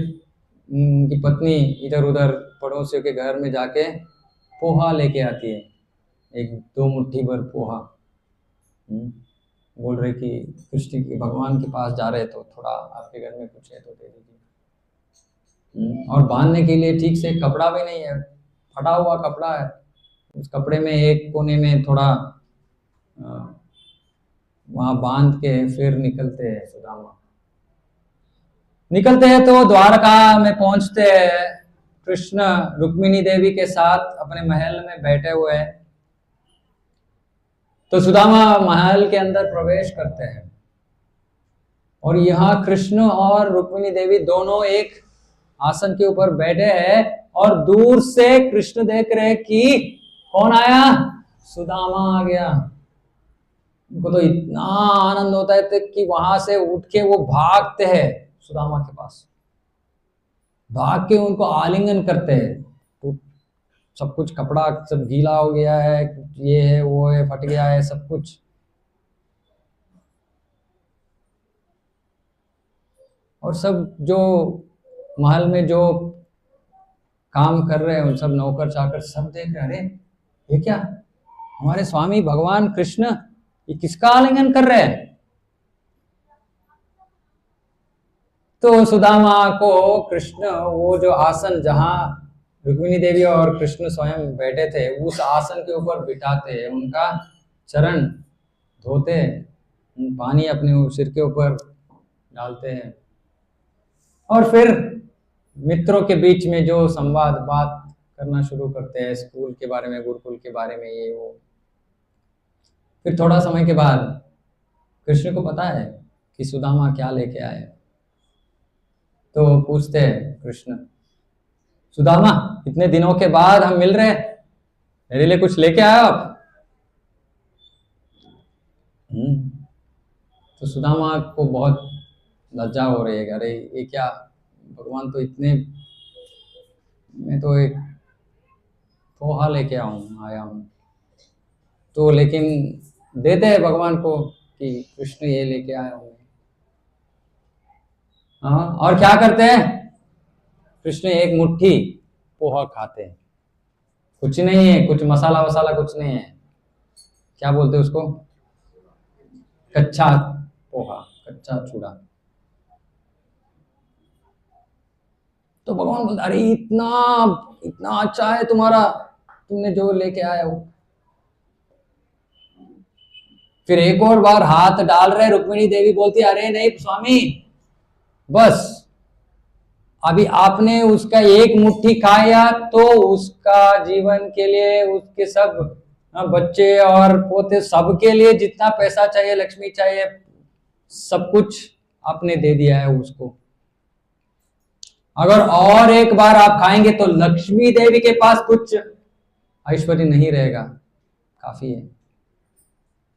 उनकी पत्नी इधर उधर पड़ोसियों के घर में जाके पोहा लेके आती है, 1-2 मुट्ठी भर पोहा। बोल रहे कि कृष्ण के भगवान के पास जा रहे, तो थोड़ा आपके घर में कुछ है तो दे दीजिए। और बांधने के लिए ठीक से कपड़ा भी नहीं है, फटा हुआ कपड़ा है, उस कपड़े में एक कोने में थोड़ा वहां बांध के फिर निकलते हैं सुदामा। निकलते हैं तो द्वारका में पहुंचते हैं, कृष्ण रुक्मिणी देवी के साथ अपने महल में बैठे हुए हैं। तो सुदामा महल के अंदर प्रवेश करते हैं, और यहाँ कृष्ण और रुक्मिणी देवी दोनों एक आसन के ऊपर बैठे हैं, और दूर से कृष्ण देख रहे कि कौन आया? सुदामा आ गया। उनको तो इतना आनंद होता है कि वहां से उठ के वो भागते हैं सुदामा के पास, भाग के उनको आलिंगन करते हैं, सब कुछ कपड़ा सब गीला हो गया है, ये है वो है, फट गया है सब कुछ। और सब जो महल में जो काम कर रहे हैं उन सब नौकर चाकर सब देख रहे हैं, अरे ये क्या, हमारे स्वामी भगवान कृष्ण ये किसका आलिंगन कर रहे हैं। तो सुदामा को कृष्ण वो जो आसन जहां रुक्मिणी देवी और कृष्ण स्वयं बैठे थे उस आसन के ऊपर बिठाते, उनका चरण धोते, पानी अपने सिर के ऊपर डालते हैं, और फिर मित्रों के बीच में जो संवाद बात करना शुरू करते हैं स्कूल के बारे में, गुरुकुल के बारे में, ये वो। फिर थोड़ा समय के बाद कृष्ण को पता है कि सुदामा क्या लेके आए, तो पूछते हैं कृष्ण, सुदामा इतने दिनों के बाद हम मिल रहे हैं, मेरे लिए कुछ लेके आए आप? तो सुदामा को बहुत लज्जा हो रही है, अरे ये क्या, भगवान तो इतने, मैं तो एक पोहा लेके आया हूँ। तो लेकिन देते हैं भगवान को कि कृष्ण ये लेके आया हूँ। हाँ, और क्या करते हैं, कृष्ण एक मुट्ठी पोहा खाते हैं, कुछ नहीं है, कुछ मसाला वसाला कुछ नहीं है, क्या बोलते हैं उसको, कच्चा पोहा, कच्चा चूड़ा। तो भगवान बोलते अरे इतना इतना अच्छा है तुम्हारा, तुमने जो लेके आए हो। फिर एक और बार हाथ डाल रहे, रुक्मिणी देवी बोलती अरे नहीं स्वामी, बस अभी आपने उसका एक मुट्ठी खाया तो उसका जीवन के लिए, उसके सब बच्चे और पोते सबके लिए जितना पैसा चाहिए, लक्ष्मी चाहिए, सब कुछ आपने दे दिया है उसको। अगर और एक बार आप खाएंगे तो लक्ष्मी देवी के पास कुछ ऐश्वर्य नहीं रहेगा, काफी है।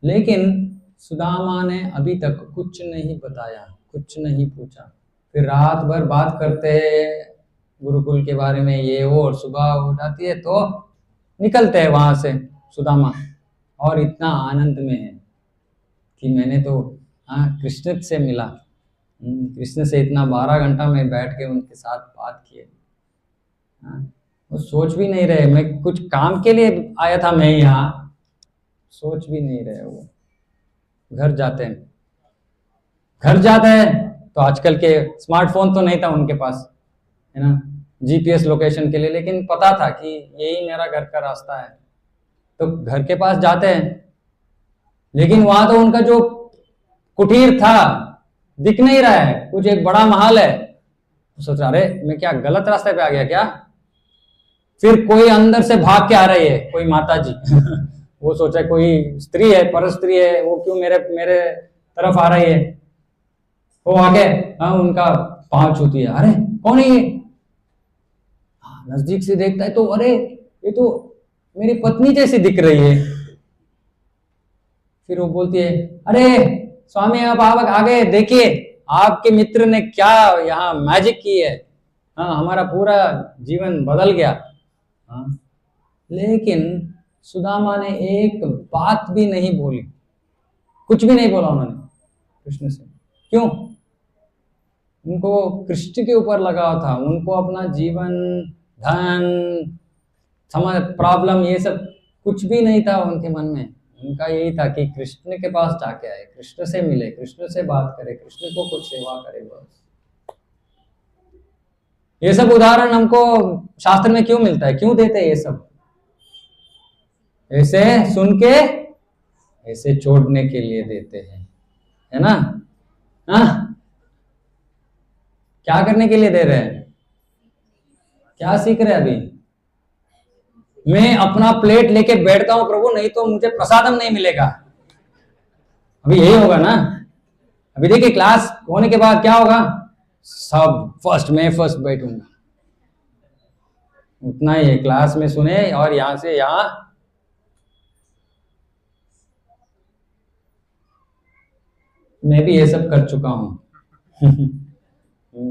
लेकिन सुदामा ने अभी तक कुछ नहीं बताया, कुछ नहीं पूछा। फिर रात भर बात करते हैं गुरुकुल के बारे में, ये वो, और सुबह हो जाती है तो निकलते हैं वहां से सुदामा, और इतना आनंद में है कि मैंने तो कृष्ण से मिला, कृष्ण से इतना 12 घंटा में बैठ के उनके साथ बात किए। वो सोच भी नहीं रहे, मैं कुछ काम के लिए आया था मैं यहाँ, सोच भी नहीं रहे। वो घर जाते हैं तो आजकल के स्मार्टफोन तो नहीं था उनके पास, है ना, जीपीएस लोकेशन के लिए, लेकिन पता था कि यही मेरा घर का रास्ता है। तो घर के पास जाते हैं, लेकिन वहां तो उनका जो कुटीर था दिख नहीं रहा है, कुछ एक बड़ा महल है। तो सोच रहा अरे मैं क्या गलत रास्ते पे आ गया क्या। फिर कोई अंदर से भाग के आ रही है, कोई माता जी वो सोचा कोई स्त्री है, पर स्त्री है, वो क्यों मेरे तरफ आ रही है। वो आगे उनका पांव छूती है, अरे कौन है ये। नजदीक से देखता है तो अरे ये तो मेरी पत्नी जैसी दिख रही है। फिर वो बोलती है अरे स्वामी अब आप आगे देखिए, आपके मित्र ने क्या यहाँ मैजिक की है, हमारा पूरा जीवन बदल गया। लेकिन सुदामा ने एक बात भी नहीं बोली, कुछ भी नहीं बोला उन्होंने कृष्ण से। क्यों? उनको कृष्ण के ऊपर लगाव था, उनको अपना जीवन, धन, समझ, प्रॉब्लम, ये सब कुछ भी नहीं था उनके मन में। उनका यही था कि कृष्ण के पास जाके आए, कृष्ण से मिले, कृष्ण से बात करे, कृष्ण को कुछ सेवा करे, बस। ये सब उदाहरण हमको शास्त्र में क्यों मिलता है, क्यों देते हैं ये सब? ऐसे सुन के ऐसे छोड़ने के लिए देते हैं, है ना। क्या करने के लिए दे रहे हैं, क्या सीख रहे हैं? अभी मैं अपना प्लेट लेके बैठता हूं प्रभु, नहीं तो मुझे प्रसादम नहीं मिलेगा। अभी यही होगा ना। अभी देखिए क्लास होने के बाद क्या होगा, सब फर्स्ट, मैं फर्स्ट बैठूंगा, उतना ही है। क्लास में सुने और यहां से यहां। मैं भी ये सब कर चुका हूं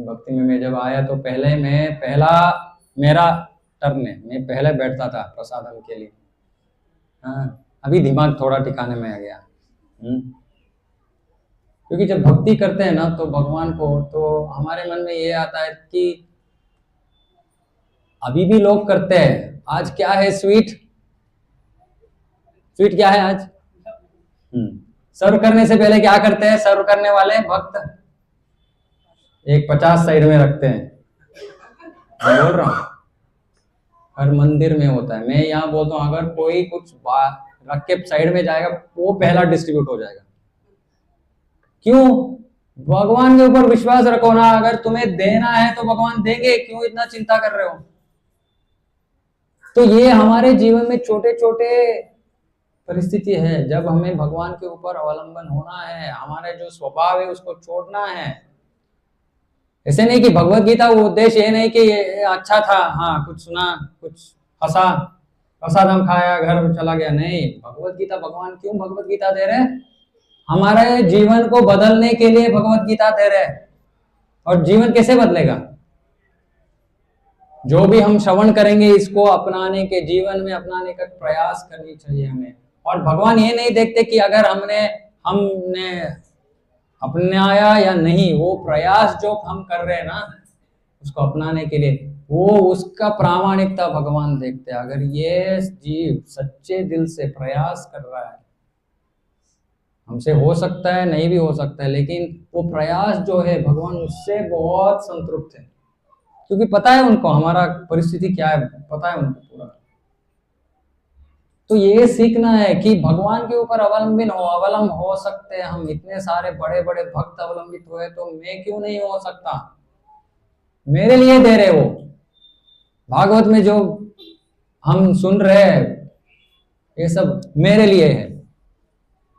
भक्ति में मैं जब आया तो पहला मेरा करने। मैं पहले बैठता था प्रसादम के लिए, हाँ, अभी दिमाग थोड़ा ठिकाने में आ गया। क्योंकि जब भक्ति करते हैं ना तो भगवान को, तो हमारे मन में ये आता है कि अभी भी लोग करते हैं। आज क्या है स्वीट, स्वीट क्या है आज? सर्व करने से पहले क्या करते हैं सर्व करने वाले भक्त? एक 50 साइड में रखते हैं। मैं बोल रहा हूँ हर मंदिर में होता है। मैं यहाँ बोलता हूँ अगर कोई कुछ रख के साइड में जाएगा वो पहला डिस्ट्रीब्यूट हो जाएगा। क्यों? भगवान के ऊपर विश्वास रखो ना, अगर तुम्हें देना है तो भगवान देंगे, क्यों इतना चिंता कर रहे हो? तो ये हमारे जीवन में छोटे छोटे परिस्थिति है जब हमें भगवान के ऊपर अवलंबन होना है, हमारा जो स्वभाव है उसको छोड़ना है। ऐसे नहीं कि भगवत गीता वो उद्देश्य ये नहीं कि ये अच्छा था, हाँ कुछ सुना, कुछ हंसा, प्रसाद हम खाया, घर चला गया। नहीं, भगवत गीता भगवान क्यों भगवत गीता दे रहे? हमारे जीवन को बदलने के लिए भगवत गीता दे रहे। और जीवन कैसे बदलेगा? जो भी हम श्रवण करेंगे इसको अपनाने के, जीवन में अपनाने का प्रयास करनी चाहिए हमें। और भगवान ये नहीं देखते कि अगर हमने अपनाया या नहीं, वो प्रयास जो हम कर रहे हैं ना उसको अपनाने के लिए, वो उसका प्रामाणिकता भगवान देखते हैं। अगर ये जीव सच्चे दिल से प्रयास कर रहा है, हमसे हो सकता है नहीं भी हो सकता है, लेकिन वो प्रयास जो है भगवान उससे बहुत संतुष्ट है, क्योंकि पता है उनको हमारा परिस्थिति क्या है, पता है उनको पूरा। तो ये सीखना है कि भगवान के ऊपर अवलंबन हो सकते हैं हम। इतने सारे बड़े बड़े भक्त अवलंबित हुए तो मैं क्यों नहीं हो सकता? मेरे लिए दे रहे वो। भागवत में जो हम सुन रहे हैं ये सब मेरे लिए है,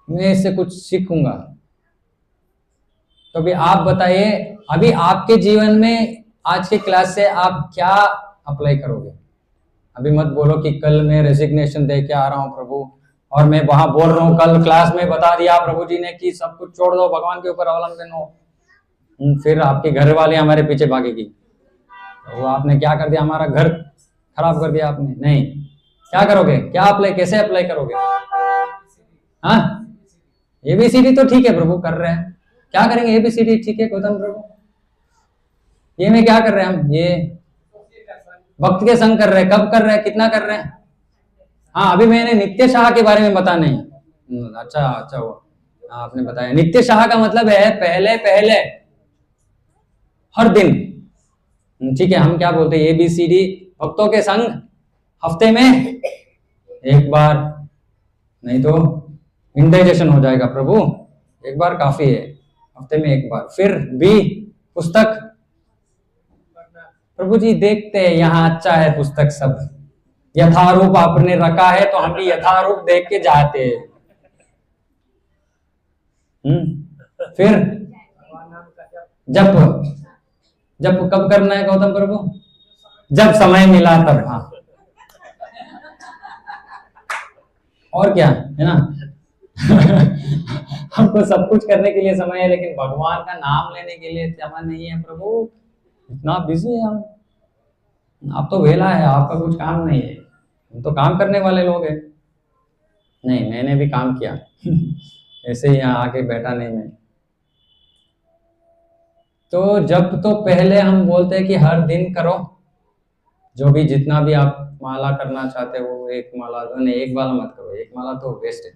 मैं इससे कुछ सीखूंगा। तो अभी आप बताइए, अभी आपके जीवन में आज के क्लास से आप क्या अप्लाई करोगे? अभी मत बोलो कि कल मैं रेजिग्नेशन दे के आ रहा हूँ प्रभु, और मैं वहां बोल रहा हूँ कल क्लास में बता दिया प्रभु जी ने कि सब कुछ छोड़ दो, भगवान के ऊपर अवलंबन हो। फिर आपके घर वाले हमारे पीछे भागेगी, तो आपने क्या कर दिया, हमारा घर खराब कर दिया आपने। नहीं, क्या करोगे? क्या अप्लाई, कैसे अप्लाई करोगे? हाँ, ABCD तो ठीक है प्रभु कर रहे हैं, क्या करेंगे? ABCD ठीक है गौतम प्रभु, ये में क्या कर रहे हैं हम? ये भक्त के संग कर रहे हैं। कब कर रहे हैं, कितना कर रहे हैं? हाँ, अभी मैंने नित्य शाह के बारे में बता नहीं। अच्छा वो आपने बताया। नित्य शाह का मतलब है पहले पहले हर दिन, ठीक है। हम क्या बोलते हैं? ABCD भक्तों के संग हफ्ते में एक बार, नहीं तो इंडाइजेशन हो जाएगा प्रभु, एक बार काफी है, हफ्ते में एक बार। फिर B पुस्तक, प्रभु जी देखते हैं यहाँ अच्छा है पुस्तक, सब यथारूप आपने रखा है तो हम भी यथारूप देख के जाते हैं। फिर जब कब करना है गौतम प्रभु? जब समय मिला तब। हाँ, और क्या है ना? हमको सब कुछ करने के लिए समय है, लेकिन भगवान का नाम लेने के लिए समय नहीं है प्रभु, इतना बिजी है हम। आप तो वेला है, आपका कुछ काम नहीं है, हम तो काम करने वाले लोग हैं। नहीं, मैंने भी काम किया ऐसे ही यहाँ आके बैठा नहीं मैं। तो जब तो पहले हम बोलते हैं कि हर दिन करो, जो भी जितना भी आप माला करना चाहते हो, एक माला नहीं, एक माला मत करो, एक माला तो वेस्ट है,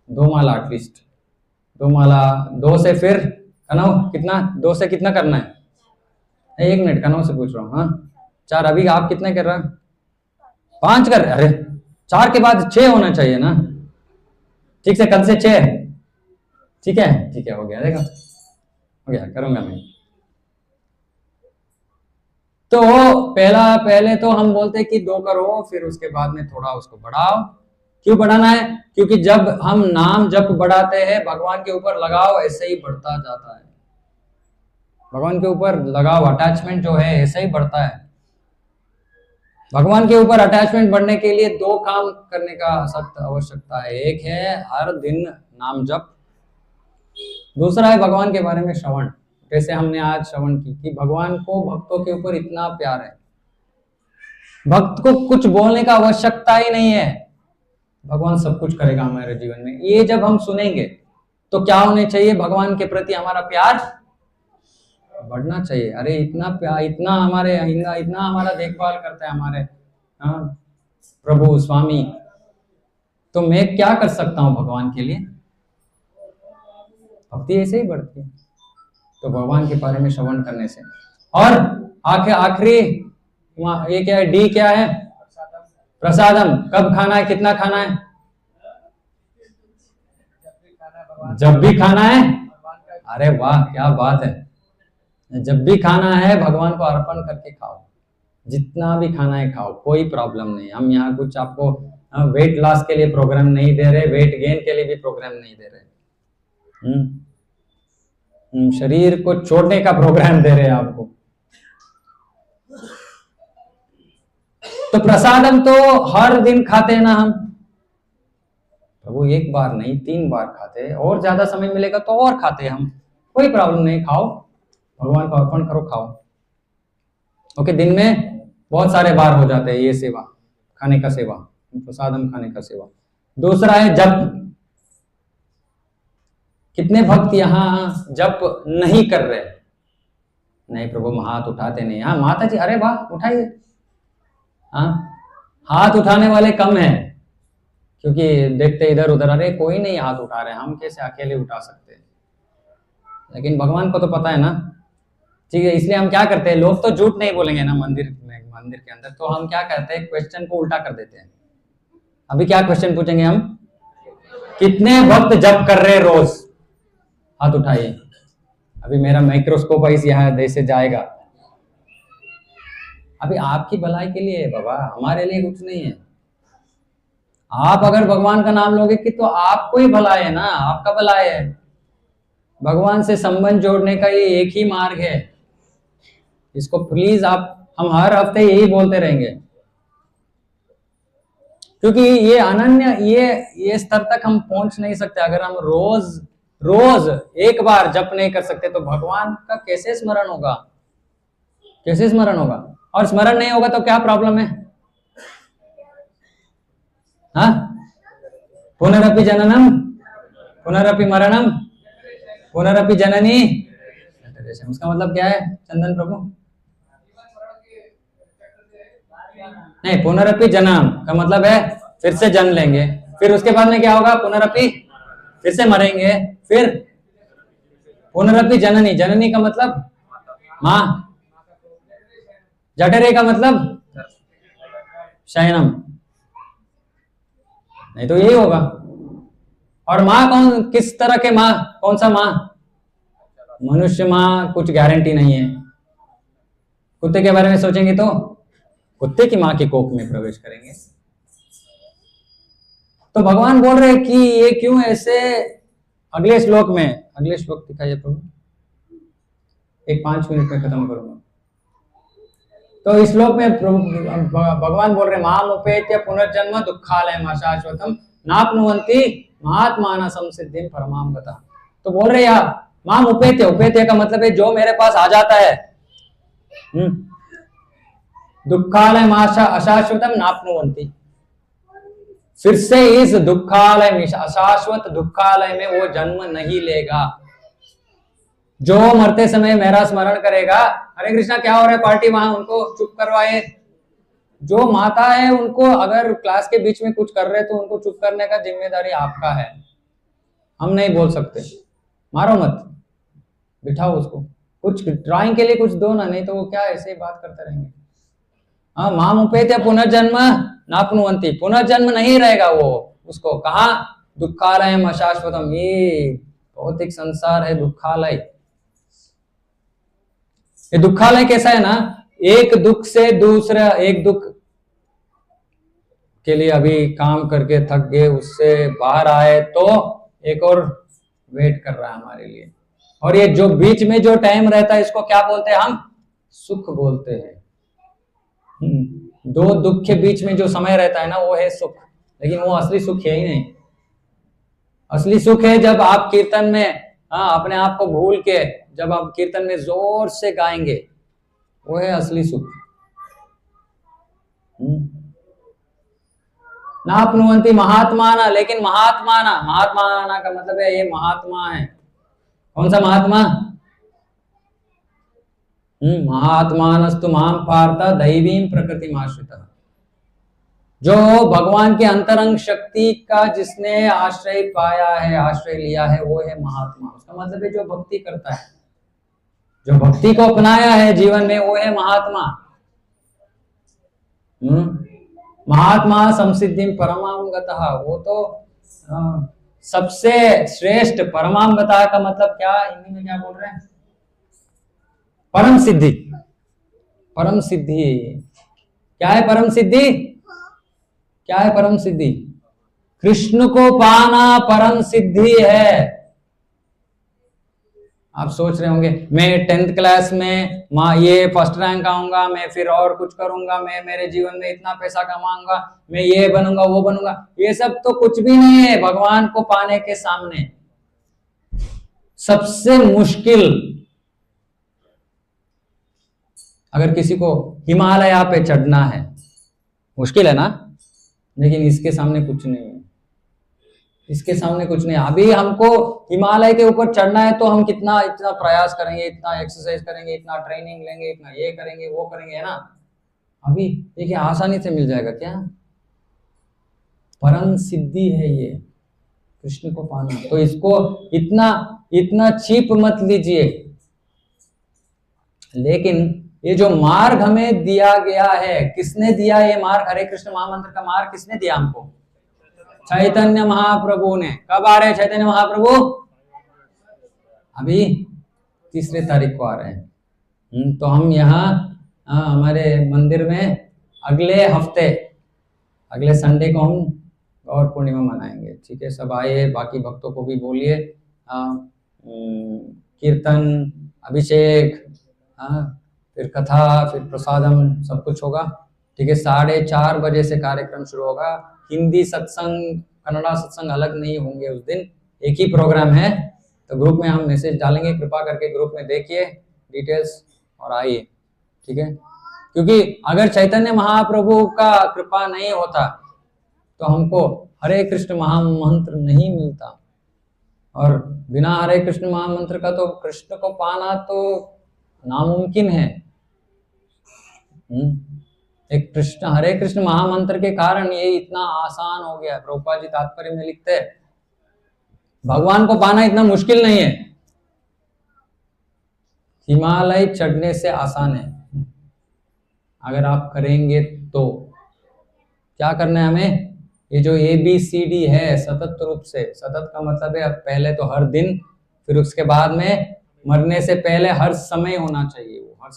2 माला एटलीस्ट, 2 माला, 2 से फिर कनव कितना, 2 से कितना करना है? 1 मिनट, कनव से पूछ रहा हूँ। हाँ 4, अभी आप कितने कर रहे हैं? 5 कर रहे? अरे 4 के बाद 6 होना चाहिए ना, ठीक से, कल से 6, ठीक है, ठीक है, हो गया, देखो हो गया, करूंगा मैं। तो पहले तो हम बोलते हैं कि 2 करो, फिर उसके बाद में थोड़ा उसको बढ़ाओ। क्यों बढ़ाना है? क्योंकि जब हम नाम जप बढ़ाते हैं, भगवान के ऊपर लगाव ऐसे ही बढ़ता जाता है। भगवान के ऊपर लगाव, अटैचमेंट जो है ऐसे ही बढ़ता है। भगवान के ऊपर अटैचमेंट बढ़ने के लिए 2 काम करने का सख्त आवश्यकता है। एक है हर दिन नाम जप, दूसरा है भगवान के बारे में श्रवण। जैसे हमने आज श्रवण की कि भगवान को भक्तों के ऊपर इतना प्यार है, भक्त को कुछ बोलने का आवश्यकता ही नहीं है, भगवान सब कुछ करेगा हमारे जीवन में। ये जब हम सुनेंगे तो क्या होने चाहिए, भगवान के प्रति हमारा प्यार बढ़ना चाहिए। अरे इतना प्यार, इतना हमारा देखभाल करता है हमारे प्रभु स्वामी, तो मैं क्या कर सकता हूं भगवान के लिए। भक्ति ऐसे ही बढ़ती है, तो भगवान के बारे में श्रवण करने से। और आखिरी ये क्या है, डी क्या है, प्रसादम। कब खाना है, कितना खाना है, जब भी खाना है। अरे वाह क्या बात है, जब भी खाना है भगवान को अर्पण करके खाओ, जितना भी खाना है खाओ, कोई प्रॉब्लम नहीं। हम यहाँ कुछ आपको वेट लॉस के लिए प्रोग्राम नहीं दे रहे, वेट गेन के लिए भी प्रोग्राम नहीं दे रहे, शरीर को छोड़ने का प्रोग्राम दे रहे हैं आपको। तो प्रसादम तो हर दिन खाते हैं ना हम, प्रभु एक बार नहीं 3 बार खाते, और ज्यादा समय मिलेगा तो और खाते हैं हम, कोई प्रॉब्लम नहीं, खाओ, भगवान को अर्पण करो, खाओ। ओके, दिन में बहुत सारे बार हो जाते हैं ये सेवा, खाने का सेवा, प्रसादम खाने का सेवा। दूसरा है जप। कितने भक्त यहाँ जप नहीं कर रहे, नहीं प्रभु हाथ उठाते नहीं। हाँ माता जी, अरे वाह उठाइए। हाँ, हाथ उठाने वाले कम हैं, क्योंकि देखते इधर उधर, अरे कोई नहीं हाथ उठा रहे, हम कैसे अकेले उठा सकते हैं। लेकिन भगवान को तो पता है ना, ठीक है। इसलिए हम क्या करते हैं, लोग तो झूठ नहीं बोलेंगे ना मंदिर के अंदर, तो हम क्या करते हैं, क्वेश्चन को उल्टा कर देते हैं। अभी क्या क्वेश्चन पूछेंगे हम, कितने भक्त जप कर रहे रोज, हाथ उठाइए। अभी मेरा माइक्रोस्कोप इस यहाँ ऐसे जाएगा, अभी आपकी भलाई के लिए है बाबा, हमारे लिए कुछ नहीं है। आप अगर भगवान का नाम लोगे कि तो आपको ही भला है ना, आपका भला है। भगवान से संबंध जोड़ने का ये एक ही मार्ग है, इसको प्लीज हम हर हफ्ते यही बोलते रहेंगे, क्योंकि ये अनन्य, ये स्तर तक हम पहुंच नहीं सकते अगर हम रोज एक बार जप नहीं कर सकते। तो भगवान का कैसे स्मरण होगा, कैसे स्मरण होगा। और स्मरण नहीं होगा तो क्या प्रॉब्लम है, हाँ, पुनरपि जननम पुनरपि मरणम पुनरपि जननी। उसका मतलब क्या है चंदन प्रभु, नहीं, पुनरपि जन्म का मतलब है फिर से जन्म लेंगे, फिर उसके बाद में क्या होगा, पुनरपि फिर से मरेंगे, फिर पुनरपि जननी। जननी का मतलब माँ, जठरे का मतलब शयनम, नहीं तो यही होगा। और माँ कौन, किस तरह के माँ, कौन सा माँ, मनुष्य माँ कुछ गारंटी नहीं है। कुत्ते के बारे में सोचेंगे तो कुत्ते की माँ की कोख में प्रवेश करेंगे। तो भगवान बोल रहे हैं कि ये क्यों ऐसे। अगले श्लोक दिखाइए प्रभु, 5 मिनट में खत्म करूंगा। तो इस श्लोक में भगवान बोल रहे, माम उपेत्य पुनर्जन्म दुःखालयम अशाश्वतम नाप्नुवन्ति महात्माना संसिद्धिं परमां गता। तो बोल रहे यार, माम उपेत्य का मतलब है जो मेरे पास आ जाता है, दुःखालयम अशाश्वतम नाप्नुवन्ति, फिर से इस दुःखालय में, अशाश्वत दुःखालय में वो जन्म नहीं लेगा। जो मरते समय मेरा स्मरण करेगा, हरे कृष्णा क्या हो रहा है पार्टी वहां, उनको चुप करवाए। जो माता है उनको अगर क्लास के बीच में कुछ कर रहे तो उनको चुप करने का जिम्मेदारी आपका है, हम नहीं बोल सकते। मारो मत, बिठाओ उसको, कुछ ड्राइंग के लिए कुछ दो ना, नहीं तो वो क्या ऐसे ही बात करते रहेंगे। हाँ, माम उपेत्य पुनर्जन्म नाप्नुवन्ति, पुनर्जन्म नहीं रहेगा वो, उसको कहा दुःखालयम अशाश्वतम। ये भौतिक संसार है दुःखालय। ये दुःखालय कैसा है ना, एक दुख से दूसरा, एक दुख के लिए अभी काम करके थक गए, उससे बाहर आए तो एक और वेट कर रहा है हमारे लिए। और ये जो बीच में जो टाइम रहता है इसको क्या बोलते हैं हम, सुख बोलते हैं। दो दुख के बीच में जो समय रहता है ना वो है सुख, लेकिन वो असली सुख है ही नहीं। असली सुख है जब आप कीर्तन में अपने आप को भूल के जब आप कीर्तन में जोर से गाएंगे, वो है असली सुख। नाप्नुवन्ति महात्माना, लेकिन महात्माना का मतलब है ये महात्मा है। कौन सा महात्मा? महात्मानस्तु मां पार्थ दैवीं प्रकृतिमाश्रितः। जो भगवान के अंतरंग शक्ति का जिसने आश्रय पाया है, आश्रय लिया है, वो है महात्मा। उसका मतलब है जो भक्ति करता है, जो भक्ति को अपनाया है जीवन में, वो है महात्मा। महात्मा संसिद्धिं परमां गतः, वो तो सबसे श्रेष्ठ। परमां गतः का मतलब क्या, हिंदी में क्या बोल रहे हैं? परम सिद्धि। परम सिद्धि क्या है? परम सिद्धि क्या है? परम सिद्धि कृष्ण को पाना परम सिद्धि है। आप सोच रहे होंगे मैं 10th क्लास में ये फर्स्ट रैंक आऊंगा, मैं फिर और कुछ करूंगा, मैं मेरे जीवन में इतना पैसा कमाऊंगा, मैं ये बनूंगा वो बनूंगा। ये सब तो कुछ भी नहीं है भगवान को पाने के सामने। सबसे मुश्किल, अगर किसी को हिमालय पे चढ़ना है, मुश्किल है ना, लेकिन इसके सामने कुछ नहीं है। इसके सामने कुछ नहीं। अभी हमको हिमालय के ऊपर चढ़ना है तो हम इतना प्रयास करेंगे, इतना एक्सरसाइज करेंगे, इतना ट्रेनिंग लेंगे, इतना ये करेंगे वो करेंगे, है ना। अभी देखिए आसानी से मिल जाएगा क्या? परम सिद्धि है ये, कृष्ण को पाना। तो इसको इतना चीप मत लीजिए। लेकिन ये जो मार्ग हमें दिया गया है, किसने दिया ये मार्ग? हरे कृष्ण महामंत्र का मार्ग किसने दिया हमको? चैतन्य महाप्रभु ने। कब आ रहे हैं चैतन्य महाप्रभु? अभी 3 तारीख को आ रहे हैं। तो हम यहाँ हमारे मंदिर में अगले हफ्ते, अगले संडे को हम गौर पूर्णिमा मनाएंगे। ठीक है, सब आइए, बाकी भक्तों को भी बोलिए। कीर्तन, अभिषेक, फिर कथा, फिर प्रसादम, सब कुछ होगा। ठीक है, 4:30 बजे से कार्यक्रम शुरू होगा। हिंदी सत्संग, कन्नड़ा सत्संग अलग नहीं होंगे उस दिन, एक ही प्रोग्राम है। तो ग्रुप में हम मैसेज डालेंगे, कृपा करके ग्रुप में देखिए डिटेल्स और आइए। ठीक है, क्योंकि अगर चैतन्य महाप्रभु का कृपा नहीं होता तो हमको हरे कृष्ण महामंत्र नहीं मिलता, और बिना हरे कृष्ण महामंत्र का तो कृष्ण को पाना तो नामुमकिन है। एक कृष्ण, हरे कृष्ण महामंत्र के कारण ये इतना आसान हो गया। प्रभुपाद जी तात्पर्य में लिखते हैं भगवान को पाना इतना मुश्किल नहीं है, हिमालय चढ़ने से आसान है। अगर आप करेंगे तो क्या करना है हमें? ये जो ABCD है सतत रूप से, सतत का मतलब है अब पहले तो हर दिन, फिर उसके बाद में मरने से पहले हर समय होना चाहिए। वो हर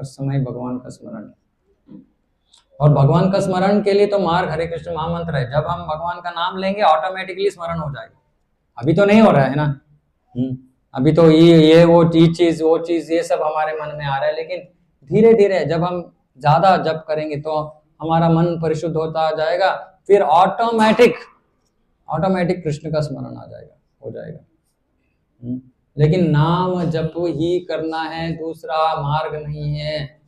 समय भगवान का स्मरण। और भगवान का स्मरण के लिए तो मार्ग हरे कृष्ण महामंत्र है। जब हम भगवान का नाम लेंगे ऑटोमेटिकली स्मरण हो जाएगा। अभी तो नहीं हो रहा है ना। अभी तो ये वो चीज वो चीज ये सब हमारे मन में आ रहा है, लेकिन धीरे धीरे जब हम ज्यादा जप करेंगे तो हमारा मन परिशुद्ध होता जाएगा, फिर ऑटोमेटिक कृष्ण का स्मरण आ जाएगा, हो जाएगा। लेकिन नाम जप ही करना है, दूसरा मार्ग नहीं है।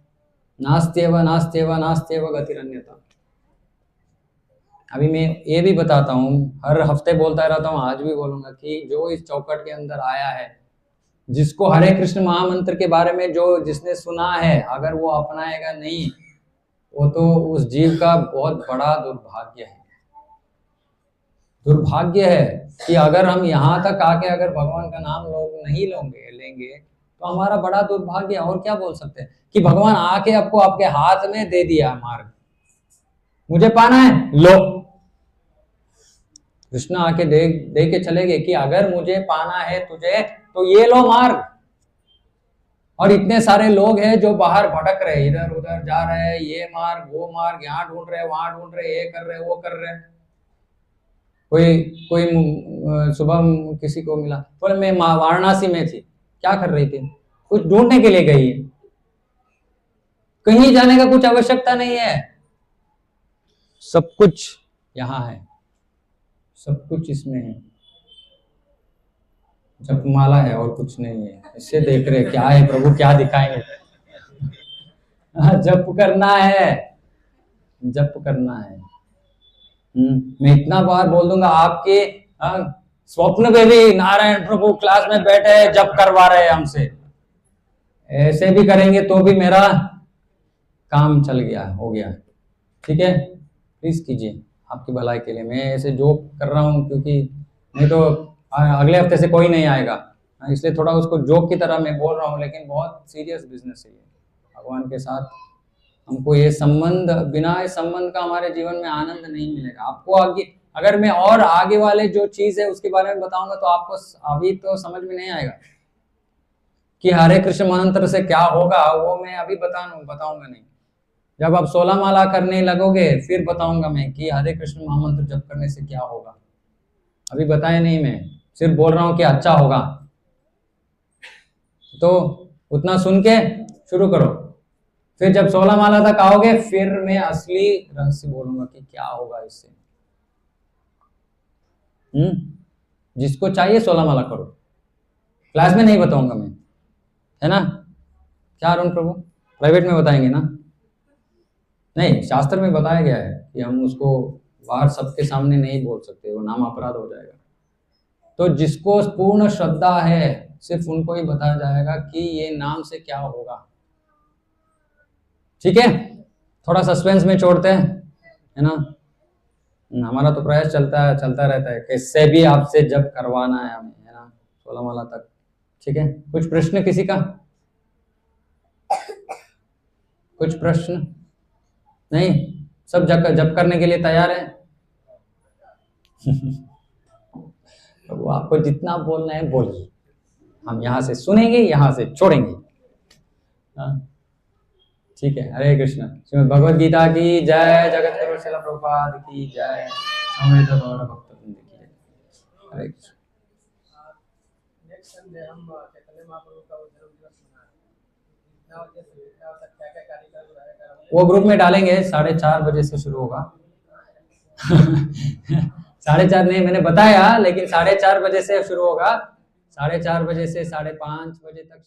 नास्त्येव नास्त्येव नास्त्येव गतिरन्यथा। अभी मैं ये भी बताता हूँ, हर हफ्ते बोलता रहता हूँ, आज भी बोलूंगा कि जो इस चौखट के अंदर आया है, जिसको हरे कृष्ण महामंत्र के बारे में जिसने सुना है, अगर वो अपनाएगा नहीं, वो तो उस जीव का बहुत बड़ा दुर्भाग्य है। दुर्भाग्य है कि अगर हम यहाँ तक आके अगर भगवान का नाम नहीं लेंगे तो हमारा बड़ा दुर्भाग्य है। और क्या बोल सकते हैं कि भगवान आके आपको आपके हाथ में दे दिया मार्ग, मुझे पाना है, लो। कृष्ण आके दे के चले गए कि अगर मुझे पाना है तुझे तो ये लो मार्ग। और इतने सारे लोग हैं जो बाहर भटक रहे, इधर उधर जा रहे हैं, ये मार्ग वो मार्ग, यहाँ ढूंढ रहे वहां ढूंढ रहे, ये कर रहे वो कर रहे। कोई सुबह किसी को मिला, बोले मैं वाराणसी में थी, क्या कर रही थी? कुछ ढूंढने के लिए गई है। कहीं जाने का कुछ आवश्यकता नहीं है, सब कुछ यहाँ है, सब कुछ इसमें है। जपमाला है और कुछ नहीं है। इससे देख रहे क्या है प्रभु, क्या दिखाएंगे? जप करना है, जप करना है। मैं इतना बार बोल दूंगा, आपके स्वप्न में भी नारायण प्रभु क्लास में बैठे जप करवा रहे हैं हमसे, ऐसे भी करेंगे तो भी मेरा काम चल गया, हो गया। ठीक है, प्लीज कीजिए, आपकी भलाई के लिए। मैं ऐसे जोक कर रहा हूँ क्योंकि नहीं तो अगले हफ्ते से कोई नहीं आएगा, इसलिए थोड़ा उसको जोक की तरह मैं बोल रहा हूँ, लेकिन बहुत सीरियस बिजनेस है ये भगवान के साथ। हमको ये संबंध, बिना इस संबंध का हमारे जीवन में आनंद नहीं मिलेगा। आपको आगे, अगर मैं और आगे वाले जो चीज है उसके बारे में बताऊंगा तो आपको अभी तो समझ में नहीं आएगा कि हरे कृष्ण मंत्र से क्या होगा, वो मैं अभी बताऊंगा नहीं। जब आप 16 माला करने लगोगे फिर बताऊंगा मैं कि हरे कृष्ण महामंत्र जप करने से क्या होगा। अभी बताया नहीं, मैं सिर्फ बोल रहा हूँ कि अच्छा होगा। तो उतना सुन के शुरू करो, फिर जब 16 माला तक आओगे फिर मैं असली रहस्य बोलूंगा कि क्या होगा इससे। जिसको चाहिए 16 माला करो, क्लास में नहीं बताऊंगा मैं, है ना? क्या अरुण प्रभु, प्राइवेट में बताएंगे ना? नहीं, शास्त्र में बताया गया है कि हम उसको बाहर सबके सामने नहीं बोल सकते, वो नाम अपराध हो जाएगा। तो जिसको पूर्ण श्रद्धा है सिर्फ उनको ही बताया जाएगा कि ये नाम से क्या होगा। ठीक है, थोड़ा सस्पेंस में छोड़ते हैं, है ना? हमारा तो प्रयास चलता रहता है, कैसे भी आपसे जब करवाना है हमें, है ना, 16 माला तक। ठीक है, कुछ प्रश्न किसी का? कुछ प्रश्न नहीं? सब जब करने के लिए तैयार है? तो वो आपको जितना बोलना है बोलिए, हम यहाँ से सुनेंगे, यहाँ से छोड़ेंगे। ठीक है, हरे कृष्ण। श्रीमद् भगवद गीता की जय, जगत गुरु श्रील प्रभुपाद की जय, समवेत गौर भक्तवृंद की जय। हरे कृष्ण। वो ग्रुप में डालेंगे, 4:30 बजे से शुरू होगा। 4:30 नहीं मैंने बताया, लेकिन 4:30 बजे से शुरू होगा, 4:30 बजे से 5:30 बजे तक।